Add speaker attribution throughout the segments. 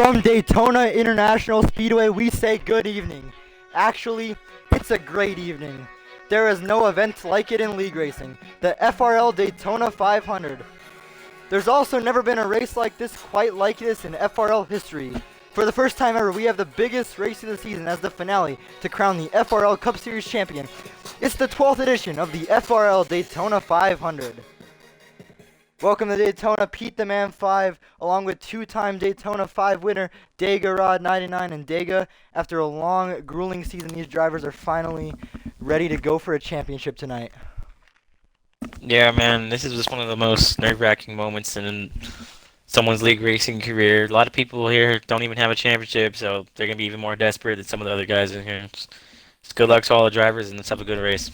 Speaker 1: From Daytona International Speedway, we say good evening. Actually, it's a great evening. There is no event like it in league racing, the FRL Daytona 500. There's also never been a race like this quite like this in FRL history. For the first time ever, we have the biggest race of the season as the finale to crown the FRL Cup Series champion. It's the 12th edition of the FRL Daytona 500. Welcome to Daytona, Pete the Man 5, along with two-time Daytona 5 winner Dega Rod 99 and Dega. After a long, grueling season, these drivers are finally ready to go for a championship tonight.
Speaker 2: Yeah, man, this is just one of the most nerve-wracking moments in someone's league racing career. A lot of people here don't even have a championship, so they're going to be even more desperate than some of the other guys in here. Just good luck to all the drivers, and let's have a good race.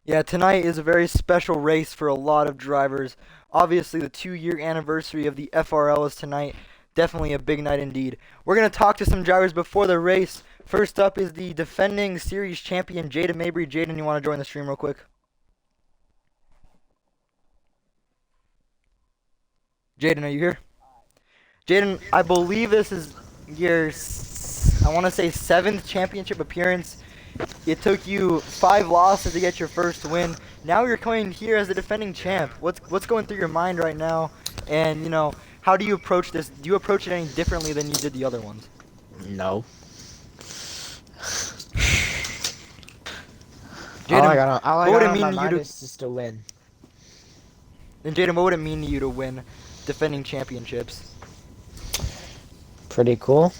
Speaker 1: Yeah, tonight is a very special race for a lot of drivers. Obviously, the 2-year anniversary of the FRL is tonight. Definitely a big night indeed. We're going to talk to some drivers before the race. First up is the defending series champion, Jaden Mabry. Jaden, you want to join the stream real quick? Jaden, are you here? Jaden, I believe this is your, I want to say, 7th championship appearance. It took you 5 losses to get your first win. Now you're coming here as the defending champ. What's going through your mind right now? And, you know, how do you approach this? Do you approach it any differently than you did the other ones?
Speaker 3: No.
Speaker 1: Jaden,
Speaker 3: all I
Speaker 1: what would
Speaker 3: got
Speaker 1: it
Speaker 3: on
Speaker 1: mean
Speaker 3: my
Speaker 1: to you
Speaker 3: mind
Speaker 1: to?
Speaker 3: is just to win.
Speaker 1: And Jaden, what would it mean to you to win defending championships?
Speaker 3: Pretty cool.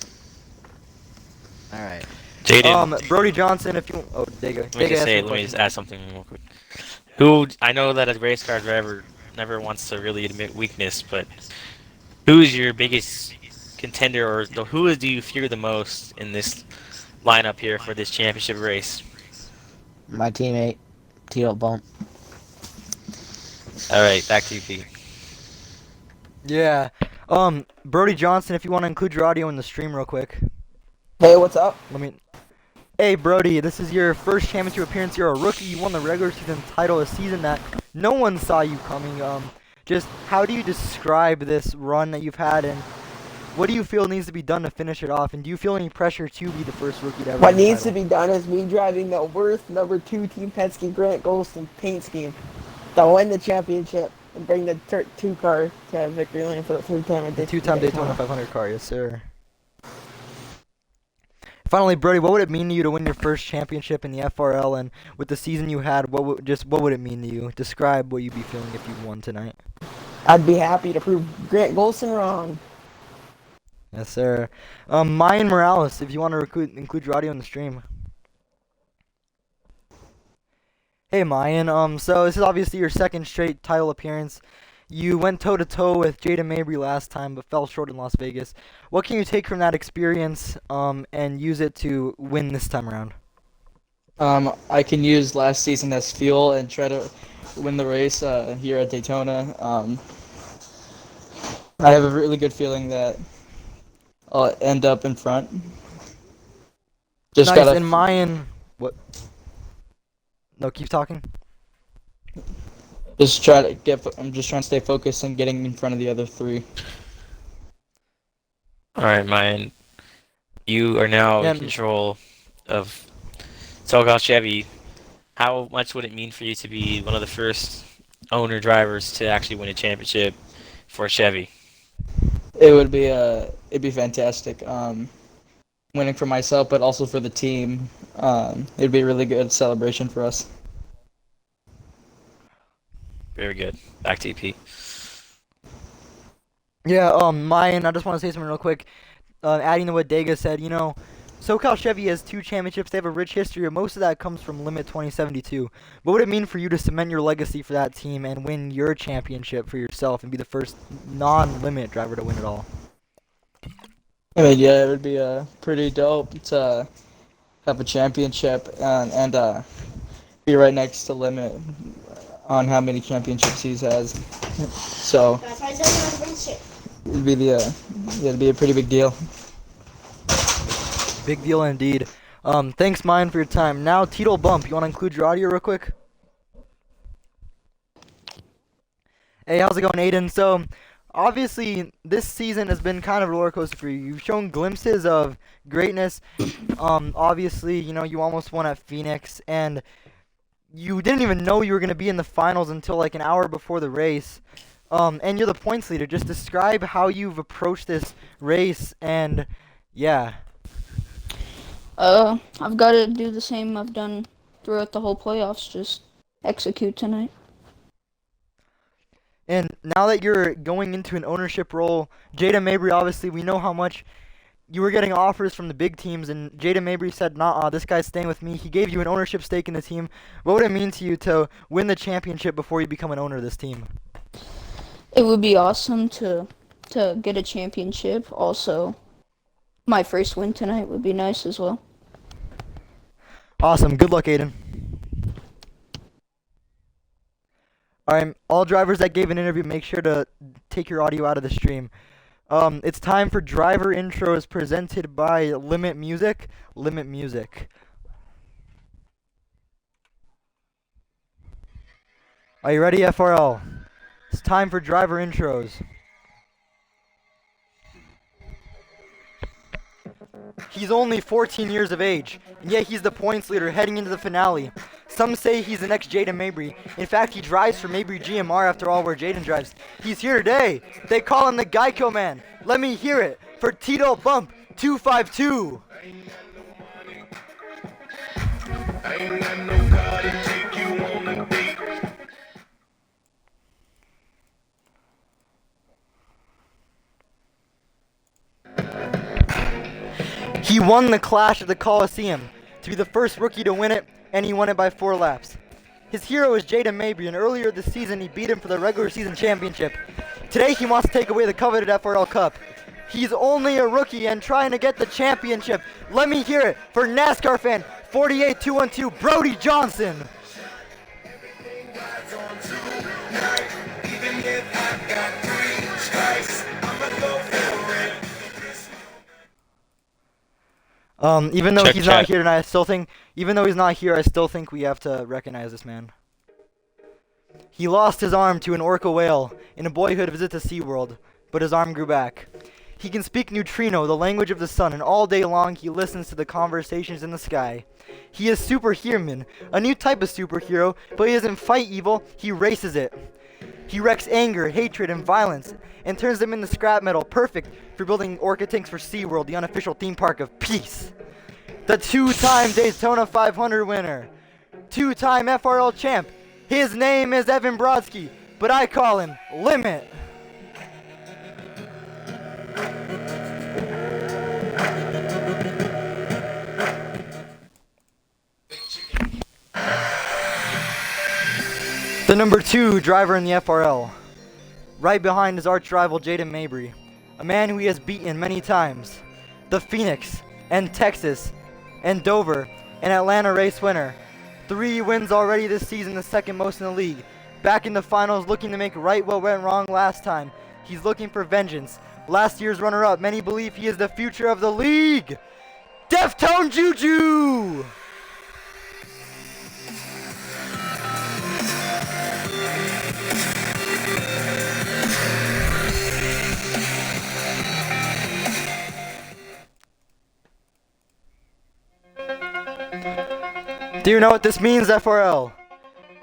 Speaker 3: All right.
Speaker 2: Jaden,
Speaker 1: Brody Johnson, if you, oh, Dega.
Speaker 2: let me just add something real quick. Who, I know that a race car driver never wants to really admit weakness, but who's your biggest contender, or who do you fear the most in this lineup here for this championship race?
Speaker 3: My teammate, Teal Bump.
Speaker 2: All right, back to you, Pete.
Speaker 1: Yeah. Brody Johnson, if you want to include your audio in the stream real quick.
Speaker 4: Hey, what's up?
Speaker 1: Hey, Brody, this is your first championship appearance. You're a rookie. You won the regular season title, a season that no one saw you coming. Just how do you describe this run that you've had, and what do you feel needs to be done to finish it off? And do you feel any pressure to be the first rookie to ever
Speaker 4: What
Speaker 1: win the
Speaker 4: needs to
Speaker 1: title?
Speaker 4: be done is me driving the worst number 2 Team Penske Grant Golston paint scheme to win the championship and bring the 2 car to victory lane for the 3rd time at
Speaker 1: The two-time Daytona 500 car, yes, sir. Finally, Brody, what would it mean to you to win your first championship in the FRL, and with the season you had, what would it mean to you? Describe what you'd be feeling if you won tonight.
Speaker 4: I'd be happy to prove Grant Golston wrong.
Speaker 1: Yes, sir. Mayan Morales, if you want to include your audio in the stream. Hey, Mayan. So this is obviously your 2nd straight title appearance. You went toe-to-toe with Jaden Mabry last time, but fell short in Las Vegas. What can you take from that experience and use it to win this time around?
Speaker 5: I can use last season as fuel and try to win the race here at Daytona. I have a really good feeling that I'll end up in front.
Speaker 1: Nice, and Mayan... What? No, keep talking.
Speaker 5: I'm just trying to stay focused and getting in front of the other 3.
Speaker 2: All right, Mayan. You are now in control of SoCal Chevy. How much would it mean for you to be one of the first owner drivers to actually win a championship for Chevy?
Speaker 5: It'd be fantastic. Winning for myself, but also for the team. It'd be a really good celebration for us.
Speaker 2: Very good. Back to you, Pete.
Speaker 1: Yeah, Mayan, I just want to say something real quick. Adding to what Dega said, you know, SoCal Chevy has 2 championships. They have a rich history, and most of that comes from Limit 2072. What would it mean for you to cement your legacy for that team and win your championship for yourself and be the first non-limit driver to win it all?
Speaker 5: I mean, yeah, it would be pretty dope to have a championship and be right next to Limit on how many championships he has. So it'd be a pretty big deal.
Speaker 1: Big deal indeed. Thanks, Mayan, for your time. Now, Tito Bump, you want to include your audio real quick? Hey, how's it going, Aiden? So, Obviously, this season has been kind of a roller coaster for you. You've shown glimpses of greatness. Obviously, you know, you almost won at Phoenix, and you didn't even know you were going to be in the finals until like an hour before the race. And you're the points leader. Just describe how you've approached this race, and yeah.
Speaker 6: I've got to do the same I've done throughout the whole playoffs. Just execute tonight.
Speaker 1: And now that you're going into an ownership role, Jada Mabry, obviously, we know how much you were getting offers from the big teams, and Jada Mabry said, nah, this guy's staying with me. He gave you an ownership stake in the team. What would it mean to you to win the championship before you become an owner of this team?
Speaker 6: It would be awesome to get a championship. Also, my first win tonight would be nice as well.
Speaker 1: Awesome. Good luck, Aiden. Alright, all drivers that gave an interview, make sure to take your audio out of the stream. It's time for driver intros presented by Limit Music. Limit Music. Are you ready, FRL? It's time for driver intros. He's only 14 years of age, and yet he's the points leader heading into the finale. Some say he's the next Jaden Mabry. In fact, he drives for Mabry GMR after all where Jaden drives. He's here today. They call him the Geico Man. Let me hear it for Tito Bump 252. He won the Clash at the Coliseum to be the first rookie to win it, and he won it by 4 laps. His hero is Jaden Mabry, and earlier this season he beat him for the regular season championship. Today he wants to take away the coveted FRL Cup. He's only a rookie and trying to get the championship. Let me hear it for NASCAR fan 48212 Brody Johnson. Even though he's not here tonight, I still think, even though he's not here, I still think we have to recognize this man. He lost his arm to an orca whale in a boyhood visit to SeaWorld, but his arm grew back. He can speak neutrino, the language of the sun, and all day long he listens to the conversations in the sky. He is superhuman, a new type of superhero, but he doesn't fight evil, he races it. He wrecks anger, hatred, and violence, and turns them into scrap metal, perfect for building orca tanks for SeaWorld, the unofficial theme park of peace. The 2-time Daytona 500 winner, 2-time FRL champ. His name is Evan Brodsky, but I call him Limit. The number 2 driver in the FRL. Right behind his arch rival Jaden Mabry, a man who he has beaten many times. The Phoenix, and Texas, and Dover, and Atlanta race winner. 3 wins already this season, the second most in the league. Back in the finals looking to make right what went wrong last time. He's looking for vengeance. Last year's runner-up, many believe he is the future of the league. Deftone Juju! Do you know what this means, FRL?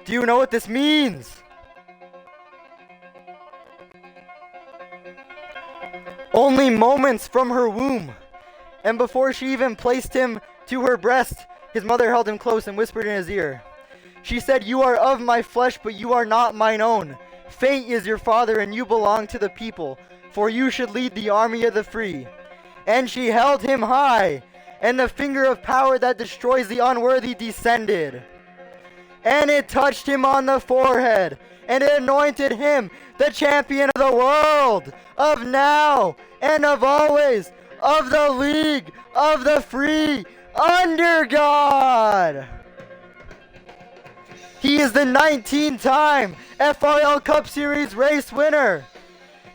Speaker 1: Do you know what this means? Only moments from her womb. And before she even placed him to her breast, his mother held him close and whispered in his ear. She said, "You are of my flesh, but you are not mine own. Fate is your father, and you belong to the people, for you should lead the army of the free." And she held him high, and the finger of power that destroys the unworthy descended. And it touched him on the forehead, and it anointed him the champion of the world, of now and of always, of the league of the free, under God. He is the 19-time FRL Cup Series race winner,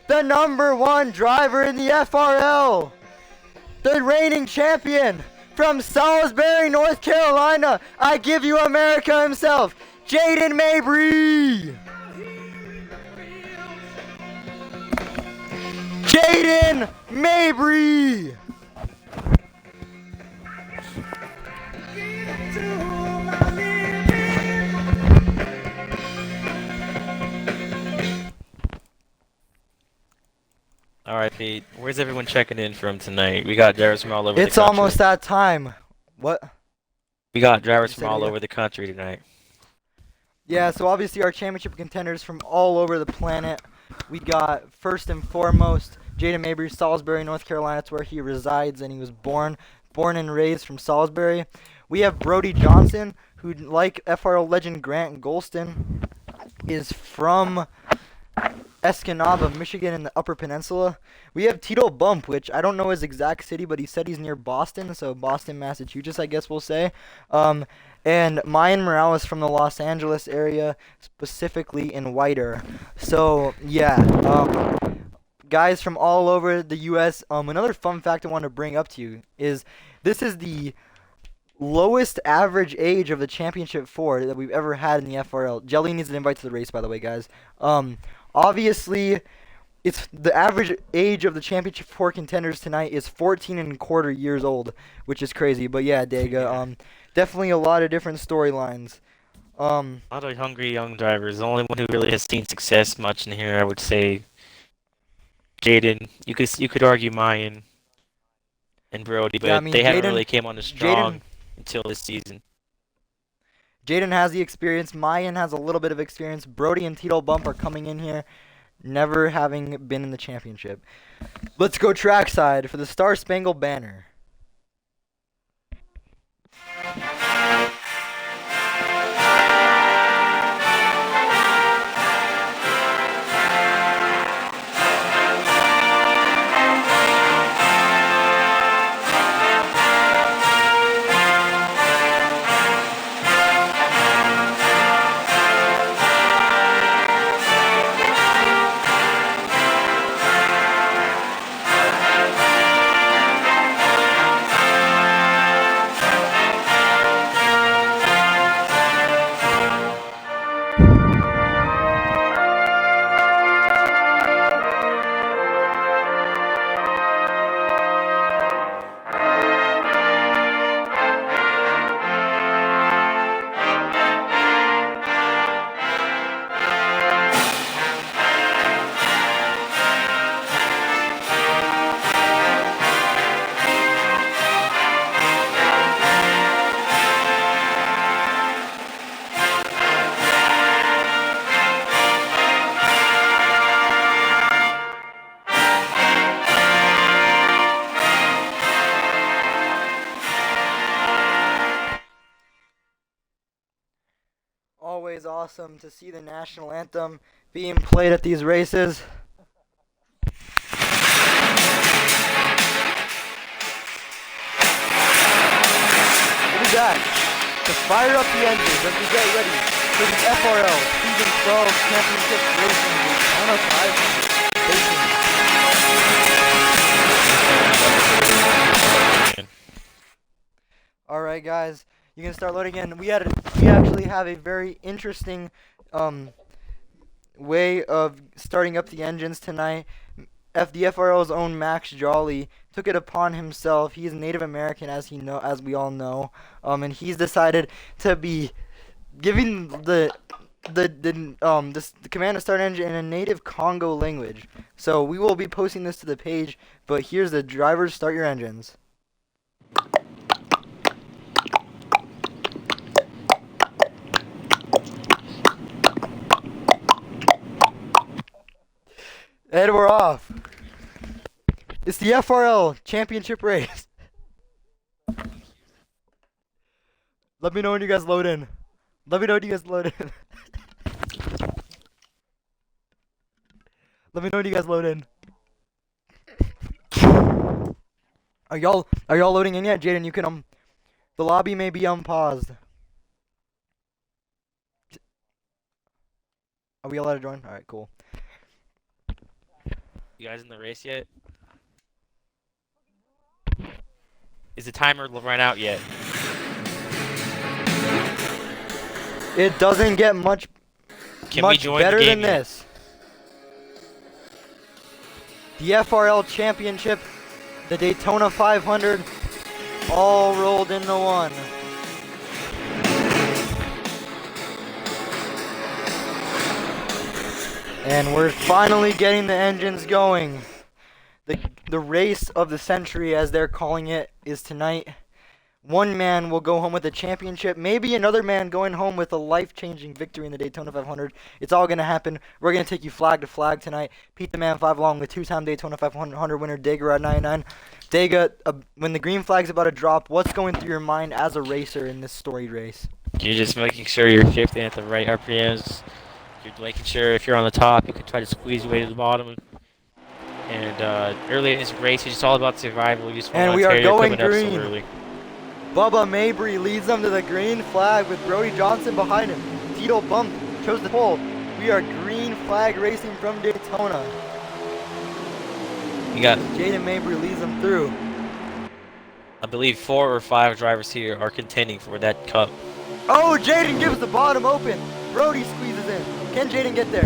Speaker 1: the number 1 driver in the FRL, the reigning champion from Salisbury, North Carolina. I give you America himself, Jaden Mabry. Jaden Mabry.
Speaker 2: All right, Pete. Where's everyone checking in from tonight? We got drivers from all over the
Speaker 1: It's
Speaker 2: country.
Speaker 1: almost that time. What?
Speaker 2: We got drivers
Speaker 1: You
Speaker 2: from
Speaker 1: said
Speaker 2: all
Speaker 1: it, yeah.
Speaker 2: over the country tonight.
Speaker 1: Yeah, so obviously our championship contenders from all over the planet. We got, first and foremost, Jaden Mabry, Salisbury, North Carolina. That's where he resides, and he was born and raised from Salisbury. We have Brody Johnson, who, like FRL legend Grant Golston, is from Escanaba, Michigan, in the Upper Peninsula. We have Tito Bump, which I don't know his exact city, but he said he's near Boston, so Boston, Massachusetts, I guess we'll say. And Mayan Morales from the Los Angeles area, specifically in Whiter. So, yeah, guys from all over the U.S. Another fun fact I want to bring up to you is this is the lowest average age of the championship four that we've ever had in the FRL. Jelly needs an invite to the race, by the way, guys. Obviously, it's the average age of the championship four contenders tonight is 14 and a quarter years old, which is crazy. But yeah, Dega, definitely a lot of different storylines.
Speaker 2: A lot of hungry young drivers. The only one who really has seen success much in here, I would say, Jaden. You could argue Mayan and Brody, but
Speaker 1: Yeah, I mean,
Speaker 2: they haven't
Speaker 1: Jaden-
Speaker 2: really came on as strong until this season.
Speaker 1: Jaden has the experience. Mayan has a little bit of experience. Brody and Tito Bump are coming in here, never having been in the championship. Let's go trackside for the Star Spangled Banner. Always awesome to see the national anthem being played at these races. We'll be back to fire up the engines as we get ready for the FRL Season 12 Championship Racing Daytona 500. Alright guys, you can start loading in. We actually have a very interesting way of starting up the engines tonight. The FRL's own Max Jolly took it upon himself. He's Native American, as we all know, and he's decided to be giving the command to start engine in a native Congo language. So we will be posting this to the page. But here's the drivers. Start your engines. And we're off. It's the FRL Championship race. Let me know when you guys load in. Let me know when you guys load in. Let me know when you guys load in. Are y'all loading in yet? Jaden, you can the lobby may be unpaused. Are we allowed to join? Alright, cool.
Speaker 2: You guys in the race yet? Is the timer run out yet?
Speaker 1: It doesn't get much
Speaker 2: Can we join
Speaker 1: better
Speaker 2: the game
Speaker 1: than
Speaker 2: yet?
Speaker 1: this. the FRL Championship, the Daytona 500, all rolled into one. And we're finally getting the engines going. The race of the century, as they're calling it, is tonight. One man will go home with a championship. Maybe another man going home with a life-changing victory in the Daytona 500. It's all going to happen. We're going to take you flag to flag tonight. Pete the Man 5 along with two-time Daytona 500 winner Dega at 99. Dega, when the green flag's about to drop, what's going through your mind as a racer in this storied race?
Speaker 2: You're just making sure you're shifting at the right RPMs. You're making sure if you're on the top, you can try to squeeze your way to the bottom. And early in this race, it's just all about survival. You just want
Speaker 1: And we
Speaker 2: to
Speaker 1: are
Speaker 2: tear your
Speaker 1: going
Speaker 2: equipment up
Speaker 1: green.
Speaker 2: so early.
Speaker 1: Bubba Mabry leads them to the green flag with Brody Johnson behind him. Tito Bump chose the pole. We are green flag racing from Daytona.
Speaker 2: You got,
Speaker 1: Jaden Mabry leads them through.
Speaker 2: I believe, 4 or 5 drivers here are contending for that cup.
Speaker 1: Oh, Jaden gives the bottom open. Brody squeezes in. Can Jaden get there?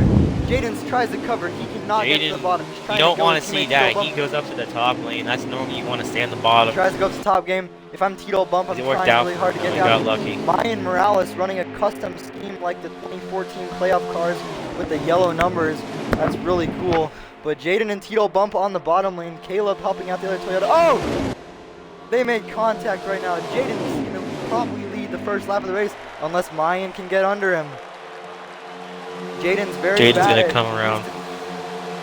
Speaker 1: Jaden tries to cover. He cannot get to the bottom. He's
Speaker 2: You
Speaker 1: trying
Speaker 2: don't
Speaker 1: to
Speaker 2: want to see
Speaker 1: teammate
Speaker 2: that.
Speaker 1: Tito
Speaker 2: He
Speaker 1: Bump.
Speaker 2: goes up to the top lane. That's normally you want to stay on the bottom.
Speaker 1: Tries to go up to the top game. If I'm Tito Bump, I'm
Speaker 2: It worked
Speaker 1: trying
Speaker 2: out
Speaker 1: really
Speaker 2: for
Speaker 1: hard to
Speaker 2: him.
Speaker 1: get
Speaker 2: He
Speaker 1: down.
Speaker 2: got lucky.
Speaker 1: Mayan Morales running a custom scheme like the 2014 playoff cars with the yellow numbers. That's really cool. But Jaden and Tito Bump on the bottom lane. Caleb helping out the other Toyota. Oh! They made contact right now. Jaden's going to probably lead the first lap of the race unless Mayan can get under him. Jaden's very bad.
Speaker 2: Jaden's gonna come around.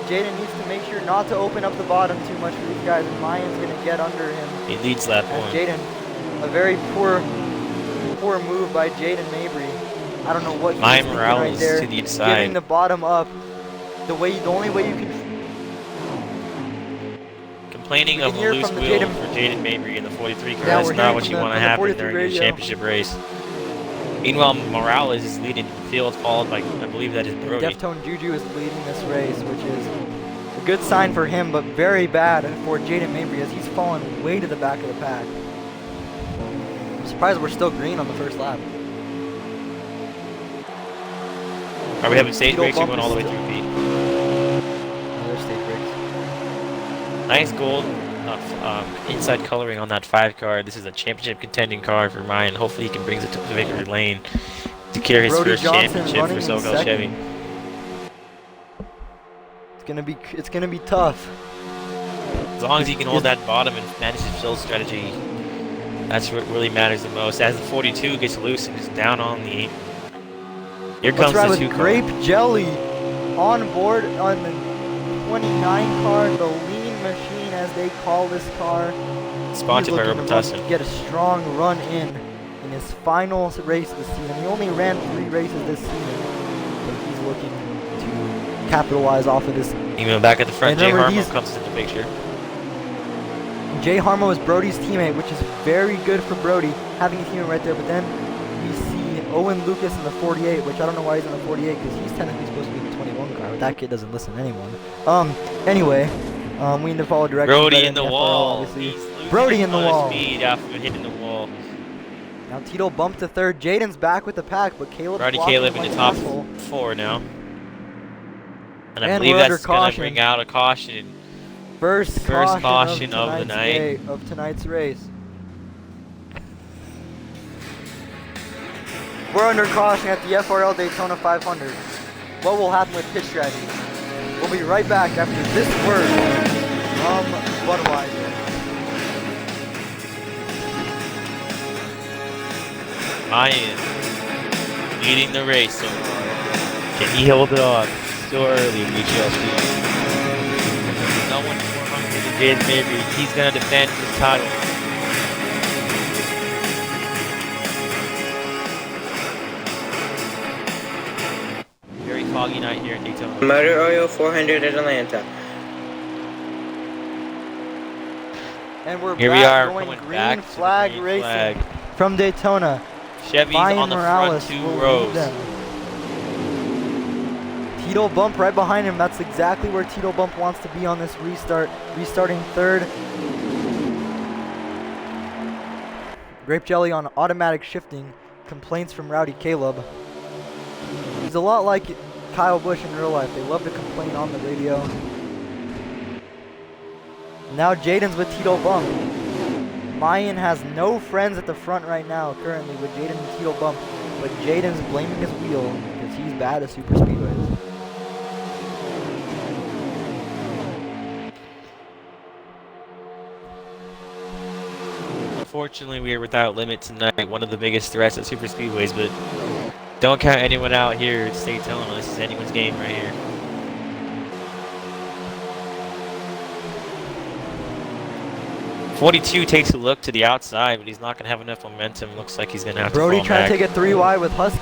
Speaker 1: Jaden needs to make sure not to open up the bottom too much for these guys, and Mayan's going to get under him.
Speaker 2: He leads lap
Speaker 1: And
Speaker 2: 1.
Speaker 1: Jaden, a very poor move by Jaden Mabry. I don't know what he was
Speaker 2: Mayan
Speaker 1: thinking
Speaker 2: Morales
Speaker 1: right there.
Speaker 2: to the inside.
Speaker 1: Giving the bottom up. The only way you can.
Speaker 2: Complaining
Speaker 1: We
Speaker 2: of
Speaker 1: can
Speaker 2: a
Speaker 1: hear
Speaker 2: loose
Speaker 1: from the
Speaker 2: wheel
Speaker 1: Jaden-
Speaker 2: for Jaden Mabry in the 43 car.
Speaker 1: Yeah,
Speaker 2: That's
Speaker 1: we're
Speaker 2: not
Speaker 1: hearing
Speaker 2: what
Speaker 1: from
Speaker 2: you
Speaker 1: the-
Speaker 2: want to
Speaker 1: from the
Speaker 2: happen
Speaker 1: 43
Speaker 2: during the
Speaker 1: radio.
Speaker 2: championship race. Meanwhile, Morales is leading the field, followed by, I believe that is Brody.
Speaker 1: Deftone Juju is leading this race, which is a good sign for him, but very bad for Jaden Mabry as he's fallen way to the back of the pack. I'm surprised we're still green on the first lap.
Speaker 2: Are we having stage
Speaker 1: Tito
Speaker 2: breaks or
Speaker 1: Bump
Speaker 2: going all the way
Speaker 1: is
Speaker 2: through feet?
Speaker 1: Another stage breaks.
Speaker 2: Nice gold inside coloring on that 5 car. This is a championship contending car for Ryan. Hopefully he can bring it to victory lane to carry his
Speaker 1: Brody
Speaker 2: first
Speaker 1: Johnson
Speaker 2: championship
Speaker 1: running
Speaker 2: for
Speaker 1: in
Speaker 2: SoCal Chevy.
Speaker 1: second. It's gonna be tough.
Speaker 2: As long as he can hold that bottom and manage his field strategy, that's what really matters the most. As the 42 gets loose and is down on the 8. Here
Speaker 1: Let's
Speaker 2: comes
Speaker 1: ride
Speaker 2: the
Speaker 1: with
Speaker 2: 2 car.
Speaker 1: Grape Jelly on board on the 29 car, the lean machine as they call this car.
Speaker 2: Sponsored by
Speaker 1: He's
Speaker 2: Robert
Speaker 1: looking to
Speaker 2: Tussin.
Speaker 1: get a strong run in his final race this season. He only ran 3 races this season, but he's looking to capitalize off of this.
Speaker 2: Even back at the front,
Speaker 1: And
Speaker 2: Jay
Speaker 1: remember,
Speaker 2: Harmo comes into the picture.
Speaker 1: Jay Harmo is Brody's teammate, which is very good for Brody, having a teammate right there. But then we see Owen Lucas in the 48, which I don't know why he's in the 48 because he's technically supposed to be in the 21 car, but that kid doesn't listen to anyone. Anyway, we need to follow directions.
Speaker 2: Brody
Speaker 1: better
Speaker 2: in the
Speaker 1: than FRL,
Speaker 2: wall.
Speaker 1: obviously.
Speaker 2: He's losing
Speaker 1: Brody
Speaker 2: a
Speaker 1: in the
Speaker 2: ton of
Speaker 1: wall.
Speaker 2: speed after hitting the wall.
Speaker 1: Now Tito bumped to third. Jaden's back with the pack, but Caleb's
Speaker 2: Already
Speaker 1: blocking
Speaker 2: Caleb
Speaker 1: him
Speaker 2: in
Speaker 1: like
Speaker 2: the
Speaker 1: an
Speaker 2: top
Speaker 1: asshole.
Speaker 2: 4 now. And I
Speaker 1: And
Speaker 2: believe
Speaker 1: we're under
Speaker 2: that's going to
Speaker 1: caution.
Speaker 2: bring out a caution.
Speaker 1: First
Speaker 2: caution of the
Speaker 1: tonight's
Speaker 2: night.
Speaker 1: day of tonight's race. We're under caution at the FRL Daytona 500. What will happen with pit strategy? We'll be right back after this word from Budweiser.
Speaker 2: Ryan leading the race so far. Can he hold it on? Still early, we shall see. No one more hungry than Jaden Mabry. He's going to defend his title. Very foggy night here in Daytona.
Speaker 7: Motor Oil 400 at Atlanta.
Speaker 1: And we're
Speaker 2: Here
Speaker 1: back
Speaker 2: we are
Speaker 1: going
Speaker 2: coming
Speaker 1: green
Speaker 2: back to the
Speaker 1: flag
Speaker 2: green
Speaker 1: racing
Speaker 2: flag.
Speaker 1: from Daytona.
Speaker 2: Chevy's
Speaker 1: Ryan
Speaker 2: on the
Speaker 1: Morales
Speaker 2: front 2
Speaker 1: will lead
Speaker 2: rows.
Speaker 1: them. Tito Bump right behind him. That's exactly where Tito Bump wants to be on this restart. Restarting third. Grape Jelly on automatic shifting. Complaints from Rowdy Caleb. He's a lot like Kyle Busch in real life. They love to complain on the radio. Now Jaden's with Tito Bump. Mayan has no friends at the front right now, currently, with Jaden and Tito Bump. But Jaden's blaming his wheel because he's bad at super speedways.
Speaker 2: Unfortunately, we are without limit tonight. One of the biggest threats at super speedways, but don't count anyone out here at Daytona. This is anyone's game right here. .42 takes a look to the outside, but he's not going to have enough momentum. Looks like he's going to have
Speaker 1: Brody
Speaker 2: to fall
Speaker 1: trying
Speaker 2: back.
Speaker 1: to take a 3 wide with Husky.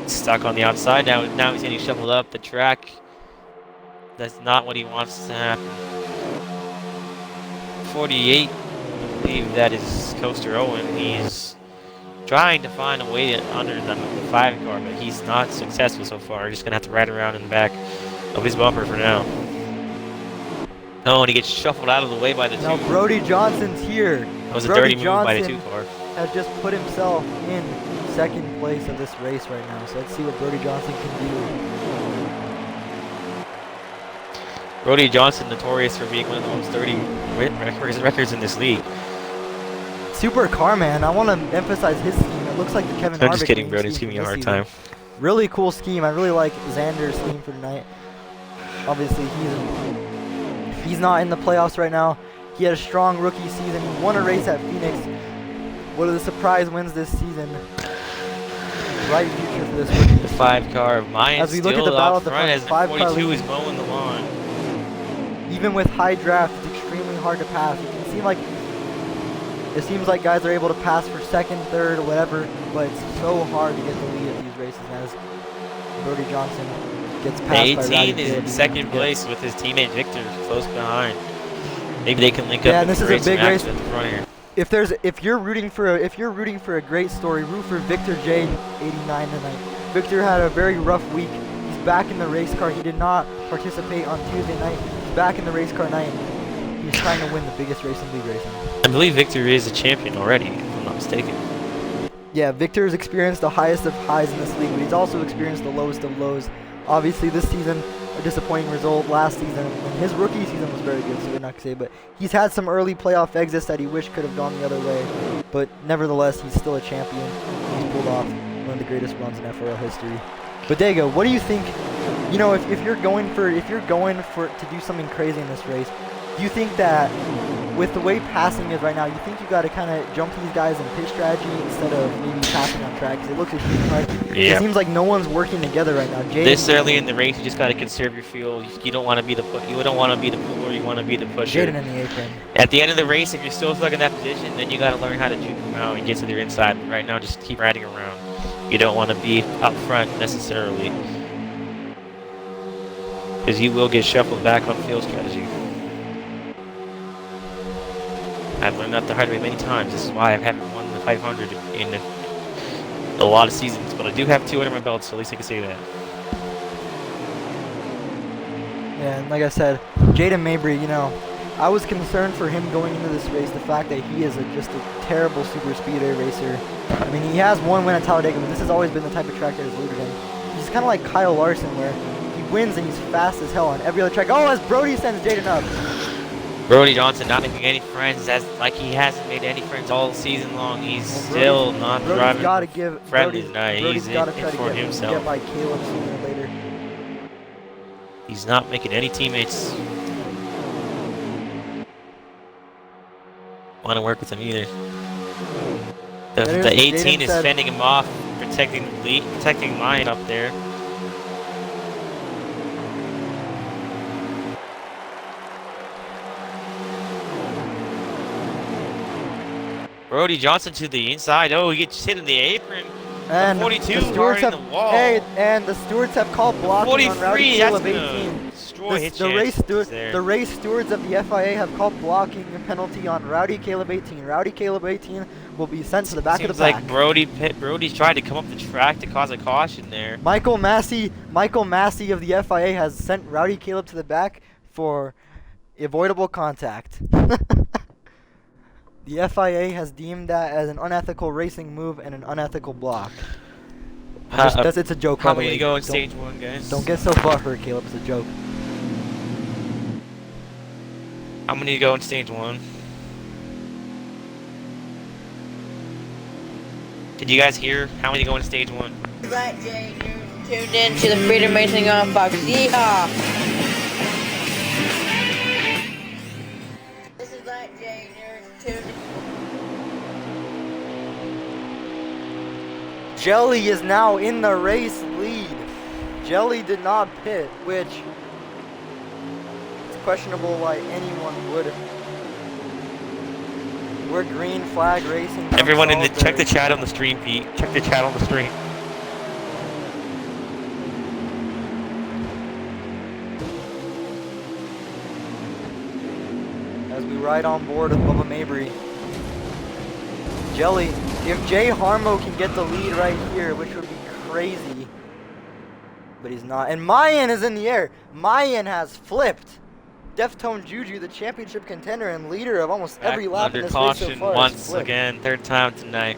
Speaker 2: Stuck on the outside now. Now he's getting shuffled up the track. That's not what he wants to happen. 48, I believe that is Coaster Owen. He's trying to find a way under the 5 car, but he's not successful so far. Just going to have to ride around in the back of his bumper for now. Oh, and he gets shuffled out of the way by the 2.
Speaker 1: Now Brody Johnson's here.
Speaker 2: That was a
Speaker 1: Brody
Speaker 2: dirty move by the
Speaker 1: Johnson
Speaker 2: 2 car.
Speaker 1: has just put himself in second place of this race right now. So let's see what Brody Johnson can do.
Speaker 2: Brody Johnson, notorious for being one of the most dirty records in this league.
Speaker 1: Super car man. I want to emphasize his scheme. It looks like the Kevin Harvick.
Speaker 2: I'm just kidding,
Speaker 1: scheme
Speaker 2: Brody's giving me a
Speaker 1: from
Speaker 2: hard
Speaker 1: this
Speaker 2: time.
Speaker 1: season. Really cool scheme. I really like Xander's scheme for tonight. Obviously, he's not in the playoffs right now. He had a strong rookie season. He won a race at Phoenix. One of the surprise wins this season. Bright future for this rookie.
Speaker 2: The 5 car of mine
Speaker 1: As we look at
Speaker 2: still
Speaker 1: the battle
Speaker 2: up
Speaker 1: at the
Speaker 2: front
Speaker 1: front,
Speaker 2: as the
Speaker 1: 5 car
Speaker 2: 42
Speaker 1: lead.
Speaker 2: is mowing the lawn.
Speaker 1: Even with high draft, it's extremely hard to pass. It seems like guys are able to pass for second, third, or whatever, but it's so hard to get the lead at these races as Brody Johnson gets passed by
Speaker 2: 18
Speaker 1: Rowdy
Speaker 2: is in
Speaker 1: Caleb.
Speaker 2: second place with his teammate Victor close behind. Maybe they can link up.
Speaker 1: Yeah,
Speaker 2: and
Speaker 1: this is a
Speaker 2: create some
Speaker 1: big
Speaker 2: action
Speaker 1: race.
Speaker 2: at the front here.
Speaker 1: If you're rooting for a great story, root for Victor J 89 tonight. Victor had a very rough week. He's back in the race car. He did not participate on Tuesday night. He's back in the race car night. He's trying to win the biggest race in league racing.
Speaker 2: I believe Victor is a champion already, if I'm not mistaken.
Speaker 1: Yeah, Victor's experienced the highest of highs in this league, but he's also experienced the lowest of lows. Obviously, this season, a disappointing result. Last season, and his rookie season was very good, so we're not going to say, but he's had some early playoff exits that he wished could have gone the other way. But nevertheless, he's still a champion. He's pulled off one of the greatest runs in FRL history. But Dago, what do you think? You know, if you're going for to do something crazy in this race, do you think that with the way passing is right now, you think you got to kind of jump these guys in pit strategy instead of maybe passing on track? Because it looks extremely hard.
Speaker 2: Yeah.
Speaker 1: It seems like no one's working together right now.
Speaker 2: This early in the race, you just got to conserve your fuel. You don't want to be the you don't want to be the puller. You want to be the pusher.
Speaker 1: Jaden in the apron.
Speaker 2: At the end of the race, if you're still stuck in that position, then you got to learn how to juke them out and get to their inside. But right now, just keep riding around. You don't want to be up front necessarily, because you will get shuffled back on field strategy. I've learned that the hard way many times. This is why I haven't won the 500 in a lot of seasons, but I do have 2 under my belt, so at least I can say that.
Speaker 1: Yeah, and like I said, Jaden Mabry, you know, I was concerned for him going into this race, the fact that he is just a terrible super speedway racer. I mean, he has one win at Talladega, but this has always been the type of track that has eluded him. He's kind of like Kyle Larson, where he wins and he's fast as hell on every other track. Oh, as Brody sends Jaden up.
Speaker 2: Brody Johnson not making any friends, like he hasn't made any friends all season long. He's still not
Speaker 1: Brody's gotta
Speaker 2: driving
Speaker 1: give
Speaker 2: friendly tonight.
Speaker 1: Brody's
Speaker 2: He's
Speaker 1: gotta
Speaker 2: in
Speaker 1: try to
Speaker 2: for
Speaker 1: get
Speaker 2: himself.
Speaker 1: by Caleb sooner or later.
Speaker 2: He's not making any teammates want to work with him either. The 18 is fending him off, protecting the lead, protecting mine up there. Brody Johnson to the inside. Oh, he gets hit in the apron.
Speaker 1: And
Speaker 2: 42
Speaker 1: the stewards
Speaker 2: hard
Speaker 1: have,
Speaker 2: in the wall.
Speaker 1: Hey, and the stewards have called blocking on Rowdy
Speaker 2: 43, that's
Speaker 1: Caleb
Speaker 2: gonna
Speaker 1: 18.
Speaker 2: destroy his
Speaker 1: The race,
Speaker 2: chances there.
Speaker 1: the race stewards of the FIA have called blocking a penalty on Rowdy Caleb 18. Rowdy Caleb 18 will be sent to the back of the pack.
Speaker 2: Seems like Brody's tried to come up the track to cause a caution there.
Speaker 1: Michael Massey of the FIA has sent Rowdy Caleb to the back for avoidable contact. The FIA has deemed that as an unethical racing move and an unethical block. It's a joke.
Speaker 2: How
Speaker 1: by the
Speaker 2: many
Speaker 1: way.
Speaker 2: to go in stage 1, guys?
Speaker 1: Don't get so butthurt, Caleb. It's a joke.
Speaker 2: How many go in stage 1? Did you guys hear how many go in stage 1?
Speaker 7: Right, Jay, you're tuned in to the Freedom Racing on Fox. Yeehaw! This is Light Jay, you're tuned in.
Speaker 1: Jelly is now in the race lead. Jelly did not pit, which is questionable why anyone would. We're green flag racing. from
Speaker 2: Everyone in the
Speaker 1: Salisbury.
Speaker 2: check the chat on the stream, Pete. Check the chat on the stream.
Speaker 1: As we ride on board with Bubba Mabry. Jelly, if Jay Harmo can get the lead right here, which would be crazy, but he's not. And Mayan is in the air. Mayan has flipped. Deftone Juju, the championship contender and leader of almost every lap
Speaker 2: Under
Speaker 1: in this race so
Speaker 2: caution
Speaker 1: far, has
Speaker 2: once
Speaker 1: flipped.
Speaker 2: again, 3rd time tonight.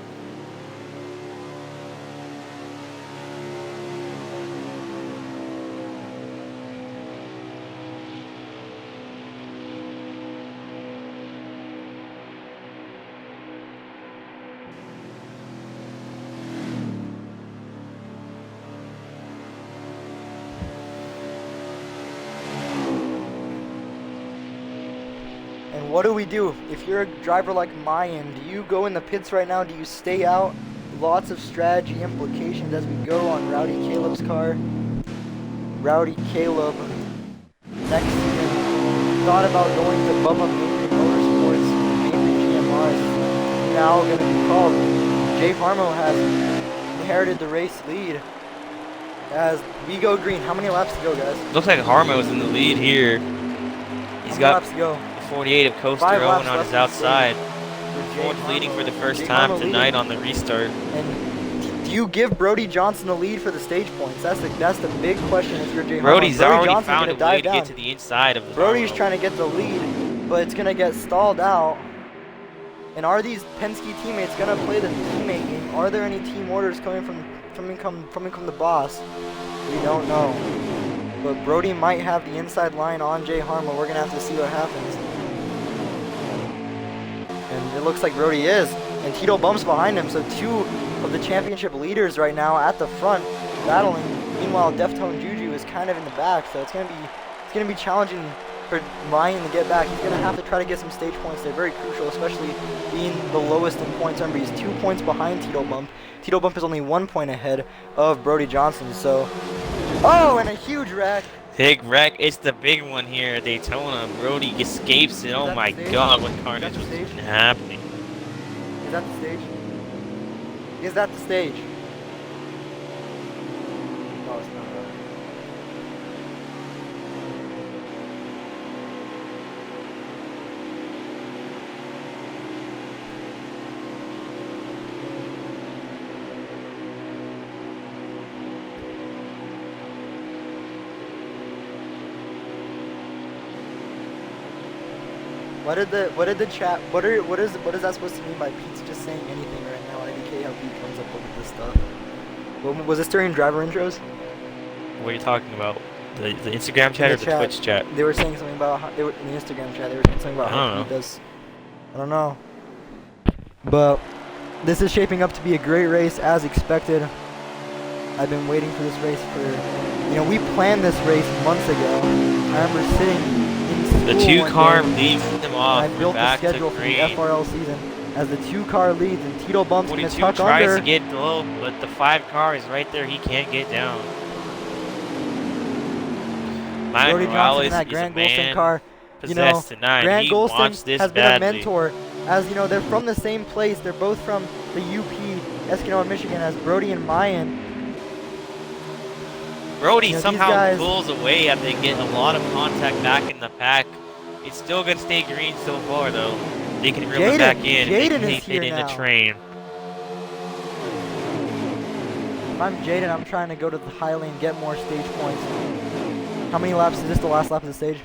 Speaker 1: And what do we do? If you're a driver like Mayan, do you go in the pits right now? Do you stay out? Lots of strategy implications as we go on Rowdy Caleb's car. Rowdy Caleb next season thought about going to Bubba Mabry Motorsports, Mabry GMR is now going to be called. Jay Harmo has inherited the race lead as we go green. How many laps to go, guys?
Speaker 2: Looks like Harmo's in the lead here.
Speaker 1: How
Speaker 2: He's
Speaker 1: many
Speaker 2: got
Speaker 1: laps to go?
Speaker 2: 48 of Coaster
Speaker 1: 5
Speaker 2: Owen
Speaker 1: laps
Speaker 2: on
Speaker 1: left
Speaker 2: his
Speaker 1: in the
Speaker 2: outside.
Speaker 1: For Jay
Speaker 2: Ford's leading
Speaker 1: Harmo.
Speaker 2: for the first
Speaker 1: Jay
Speaker 2: time
Speaker 1: Harmo
Speaker 2: tonight
Speaker 1: leading.
Speaker 2: on the restart.
Speaker 1: And do you give Brody Johnson the lead for the stage points? That's the big question if you're Jay Harmo.
Speaker 2: Brody's
Speaker 1: Brody
Speaker 2: already
Speaker 1: Johnson's
Speaker 2: found
Speaker 1: gonna
Speaker 2: a way
Speaker 1: dive
Speaker 2: to
Speaker 1: down.
Speaker 2: get to the inside of the
Speaker 1: Brody's
Speaker 2: Harmo.
Speaker 1: trying to get the lead, but it's gonna get stalled out. And are these Penske teammates gonna play the teammate game? Are there any team orders coming from the boss? We don't know. But Brody might have the inside line on Jay Harmo. We're gonna have to see what happens. And it looks like Brody is. And Tito bumps behind him, so 2 of the championship leaders right now at the front battling. Meanwhile, Deftone Juju is kind of in the back, so it's gonna be challenging for Mayan to get back. He's gonna have to try to get some stage points. They're very crucial, especially being the lowest in points. Remember, he's 2 points behind Tito Bump. Tito Bump is only 1 point ahead of Brody Johnson. So, oh, and a huge wreck.
Speaker 2: Big wreck. It's the big one here at Daytona. Brody escapes it. Oh
Speaker 1: that
Speaker 2: my
Speaker 1: the stage?
Speaker 2: god, what
Speaker 1: Is that
Speaker 2: carnage
Speaker 1: the
Speaker 2: was
Speaker 1: stage?
Speaker 2: even happening?
Speaker 1: Is that the stage? Is that the stage? No, it's not. What is that supposed to mean by Pete's just saying anything right now? IDK, how Pete comes up with this stuff. Was this during driver intros?
Speaker 2: What are you talking about? The Instagram chat or the Twitch chat?
Speaker 1: They were saying something about how, in the Instagram chat. They were saying something about
Speaker 2: I
Speaker 1: how
Speaker 2: don't
Speaker 1: Pete
Speaker 2: know.
Speaker 1: does. I don't know. But this is shaping up to be a great race as expected. I've been waiting for this race for, we planned this race months ago. I remember sitting in school
Speaker 2: The
Speaker 1: one
Speaker 2: 2-car
Speaker 1: day,
Speaker 2: leads them off.
Speaker 1: and I built the
Speaker 2: back
Speaker 1: schedule
Speaker 2: to
Speaker 1: for the
Speaker 2: green.
Speaker 1: FRL season as the 2-car leads, and Tito bumps in the
Speaker 2: 42
Speaker 1: tuck
Speaker 2: tries
Speaker 1: under.
Speaker 2: to get low, but the 5-car is right there. He can't get down. Mike
Speaker 1: Brody Johnson in
Speaker 2: Morales
Speaker 1: that
Speaker 2: is
Speaker 1: Grant
Speaker 2: a man
Speaker 1: Golston car.
Speaker 2: possessed tonight.
Speaker 1: Grant
Speaker 2: He wants
Speaker 1: Golston
Speaker 2: this
Speaker 1: has
Speaker 2: badly.
Speaker 1: been a mentor, as they're from the same place. They're both from the UP, Eskimo, Michigan, as Brody and Mayan.
Speaker 2: Brody
Speaker 1: these
Speaker 2: somehow
Speaker 1: guys-
Speaker 2: pulls away after they get a lot of contact back in the pack. It's still gonna stay green so far though. They can reel it back in.
Speaker 1: Jaden
Speaker 2: and
Speaker 1: is
Speaker 2: keep it
Speaker 1: here
Speaker 2: in
Speaker 1: now.
Speaker 2: the train.
Speaker 1: If I'm Jaden, I'm trying to go to the high lane, get more stage points. How many laps? Is this the last lap of the stage?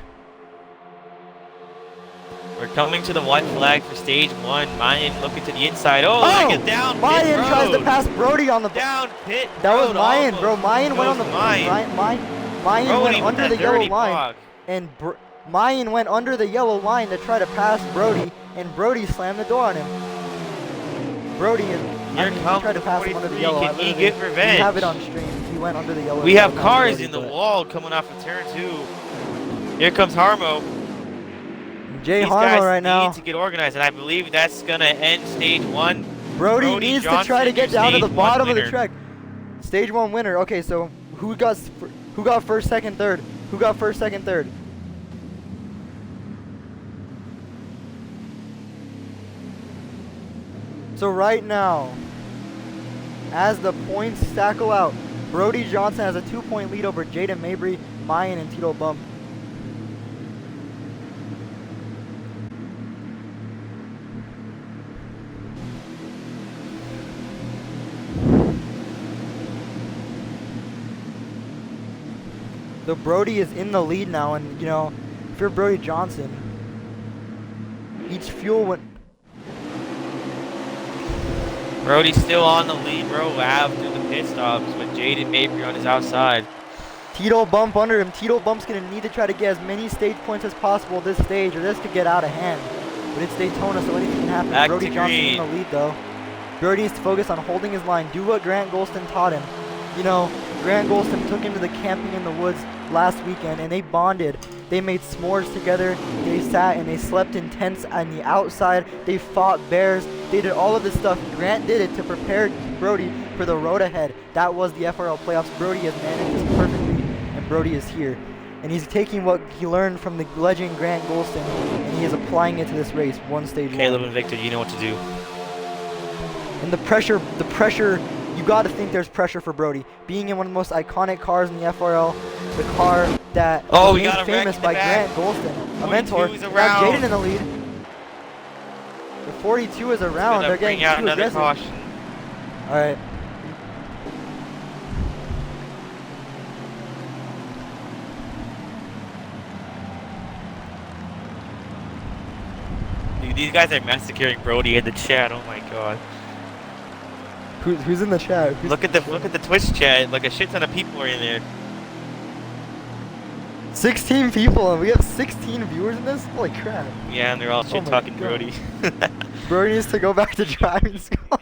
Speaker 2: We're coming to the white flag for stage 1. Mayan looking to the inside. Oh, like a down pit
Speaker 1: Mayan
Speaker 2: road.
Speaker 1: tries to pass Brody on the.
Speaker 2: Down pit
Speaker 1: That was
Speaker 2: road
Speaker 1: Mayan,
Speaker 2: almost
Speaker 1: bro. Mayan went on the.
Speaker 2: goes Mayan.
Speaker 1: Mayan
Speaker 2: Brody
Speaker 1: went
Speaker 2: with
Speaker 1: under
Speaker 2: that
Speaker 1: the yellow
Speaker 2: dirty
Speaker 1: line,
Speaker 2: block.
Speaker 1: and Mayan went under the yellow line to try to pass Brody, and Brody slammed the door on him. Brody
Speaker 2: Here comes
Speaker 1: tried to
Speaker 2: the
Speaker 1: pass him under the
Speaker 2: 43.
Speaker 1: yellow.
Speaker 2: Can he get revenge?
Speaker 1: We have it on stream. He went under the yellow.
Speaker 2: We have
Speaker 1: not
Speaker 2: cars
Speaker 1: Brody,
Speaker 2: in the
Speaker 1: but-
Speaker 2: wall coming off of turn 2. Here comes Harmo.
Speaker 1: Jay
Speaker 2: These
Speaker 1: Harmo
Speaker 2: guys
Speaker 1: right now.
Speaker 2: need to get organized, and I believe that's gonna end stage 1.
Speaker 1: Brody needs to try to
Speaker 2: Johnson,
Speaker 1: get
Speaker 2: your
Speaker 1: down to the
Speaker 2: stage
Speaker 1: bottom
Speaker 2: one
Speaker 1: of the
Speaker 2: winner.
Speaker 1: track. Stage 1 winner. Okay, so who got first, second, third? Who got first, second, third? So right now, as the points stackle out, Brody Johnson has a 2-point lead over Jaden Mabry, Mayan, and Tito Bump. So Brody is in the lead now, and you know, if you're Brody Johnson, each fuel went.
Speaker 2: Brody's still on the lead, bro. Out through the pit stops with Jaden Mabry on his outside.
Speaker 1: Tito Bump under him. Tito Bump's gonna need to try to get as many stage points as possible this stage, or this could get out of hand. But it's Daytona, so anything can happen.
Speaker 2: Back
Speaker 1: Brody
Speaker 2: to
Speaker 1: Johnson in
Speaker 2: green.
Speaker 1: the lead, though. Brody needs to focus on holding his line. Do what Grant Golston taught him. You know, Grant Golston took him to the camping in the woods last weekend, and they bonded. They made s'mores together. They sat and they slept in tents on the outside. They fought bears. They did all of this stuff. Grant did it to prepare Brody for the road ahead. That was the FRL playoffs. Brody has managed this perfectly, and Brody is here. And he's taking what he learned from the legend Grant Golston, and he is applying it to this race, one stage
Speaker 2: Caleb
Speaker 1: one.
Speaker 2: and Victor, you know what to do.
Speaker 1: And the pressure, you got to think there's pressure for Brody. Being in one of the most iconic cars in the FRL, the car that
Speaker 2: Oh,
Speaker 1: was
Speaker 2: we
Speaker 1: made
Speaker 2: got a wreck
Speaker 1: famous
Speaker 2: in the
Speaker 1: by
Speaker 2: back.
Speaker 1: Grant Golston, a
Speaker 2: 42
Speaker 1: mentor.
Speaker 2: is
Speaker 1: Now
Speaker 2: around.
Speaker 1: Jaden in the lead. The 42 is around.
Speaker 2: Gonna
Speaker 1: They're
Speaker 2: bring
Speaker 1: getting
Speaker 2: out
Speaker 1: too
Speaker 2: another
Speaker 1: aggressive.
Speaker 2: caution.
Speaker 1: All right.
Speaker 2: Dude, these guys are massacring Brody in the chat. Oh my god.
Speaker 1: Who's in the chat?
Speaker 2: Look at the Twitch chat. Like a shit ton of people are in there.
Speaker 1: 16 people, and we have 16 viewers in this? Holy crap.
Speaker 2: Yeah, and they're all
Speaker 1: Oh
Speaker 2: shit
Speaker 1: my
Speaker 2: talking
Speaker 1: God.
Speaker 2: Brody.
Speaker 1: Brody needs to go back to driving school.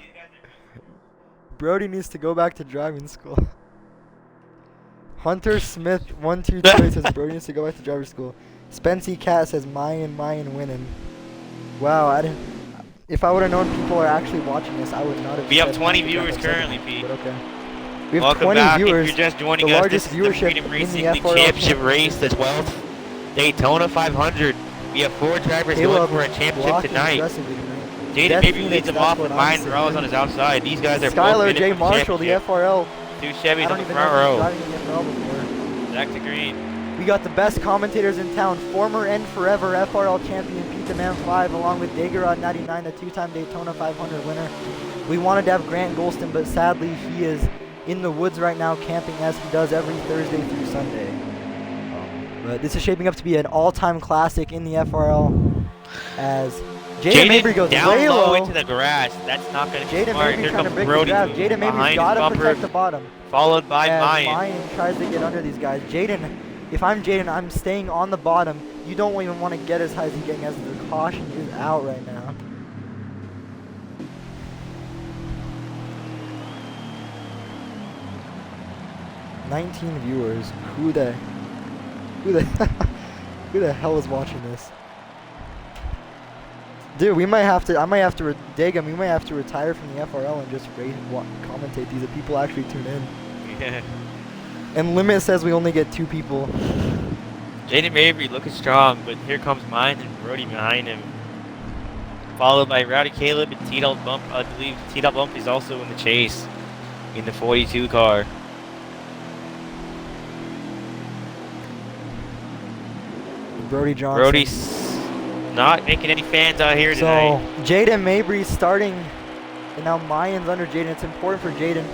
Speaker 1: Brody needs to go back to driving school. Hunter Smith 122 says Brody needs to go back to driving school. Spency Cat says Mayan winning. Wow, I didn't. If I would have known people are actually watching this, I would not have.
Speaker 2: We have
Speaker 1: said
Speaker 2: 20
Speaker 1: Hunter Cat
Speaker 2: viewers
Speaker 1: upset
Speaker 2: currently,
Speaker 1: me,
Speaker 2: Pete.
Speaker 1: but okay. We have
Speaker 2: Welcome
Speaker 1: 20
Speaker 2: back.
Speaker 1: viewers.
Speaker 2: If you're just joining
Speaker 1: the
Speaker 2: us,
Speaker 1: largest
Speaker 2: this is the
Speaker 1: viewership
Speaker 2: Freedom
Speaker 1: in
Speaker 2: Racing
Speaker 1: the
Speaker 2: League
Speaker 1: FRL
Speaker 2: Championship race, the 12th Daytona 500. We have 4 drivers going
Speaker 1: Caleb
Speaker 2: for a championship
Speaker 1: blocking
Speaker 2: tonight.
Speaker 1: aggressively tonight.
Speaker 2: Jaden
Speaker 1: Death
Speaker 2: maybe
Speaker 1: Phoenix,
Speaker 2: leads them
Speaker 1: that's
Speaker 2: off
Speaker 1: what
Speaker 2: with
Speaker 1: I'm
Speaker 2: Mine
Speaker 1: saying.
Speaker 2: Morales on his outside. These guys are both
Speaker 1: Skylar
Speaker 2: in
Speaker 1: J.
Speaker 2: it for the
Speaker 1: Marshall, the
Speaker 2: championship.
Speaker 1: FRL.
Speaker 2: 2
Speaker 1: I
Speaker 2: Chevys
Speaker 1: don't
Speaker 2: on the
Speaker 1: even
Speaker 2: front
Speaker 1: know if
Speaker 2: row.
Speaker 1: he's driving in the FRL before.
Speaker 2: Back to green.
Speaker 1: We got the best commentators in town. Former and forever FRL champion Pete the Man 5, along with Dagerod 99, the 2-time Daytona 500 winner. We wanted to have Grant Golston, but sadly he is in the woods right now camping as he does every Thursday through Sunday. But this is shaping up to be an all-time classic in the FRL as Jaden Mabry goes
Speaker 2: down
Speaker 1: way
Speaker 2: low
Speaker 1: low.
Speaker 2: into the grass. That's not going to be
Speaker 1: Jaden
Speaker 2: smart.
Speaker 1: Mabry
Speaker 2: Here
Speaker 1: trying to
Speaker 2: comes
Speaker 1: break the
Speaker 2: Brody
Speaker 1: draft. Jaden Mabry's
Speaker 2: behind
Speaker 1: got to
Speaker 2: his bumper,
Speaker 1: protect the bottom.
Speaker 2: followed by
Speaker 1: As
Speaker 2: Mayan.
Speaker 1: Mayan tries to get under these guys. Jaden, if I'm Jaden, I'm staying on the bottom. You don't even want to get as high as he's getting, as the caution is out right now. "19 viewers. Who the who the hell is watching this? Dude, I might have to dig him. We might have to retire from the FRL and just commentate these if people actually tune in.
Speaker 2: Yeah.
Speaker 1: And Limit says we only get 2 people.
Speaker 2: Jaden Mabry looking strong, but here comes Mine and Brody behind him. Followed by Rowdy Caleb and T-Dot Bump. I believe T-Dot Bump is also in the chase in the 42 car.
Speaker 1: Brody Johnson.
Speaker 2: Brody's not making any fans out here
Speaker 1: So
Speaker 2: tonight.
Speaker 1: Jaden Mabry's starting, and now Mayan's under Jaden. It's important for Jaden.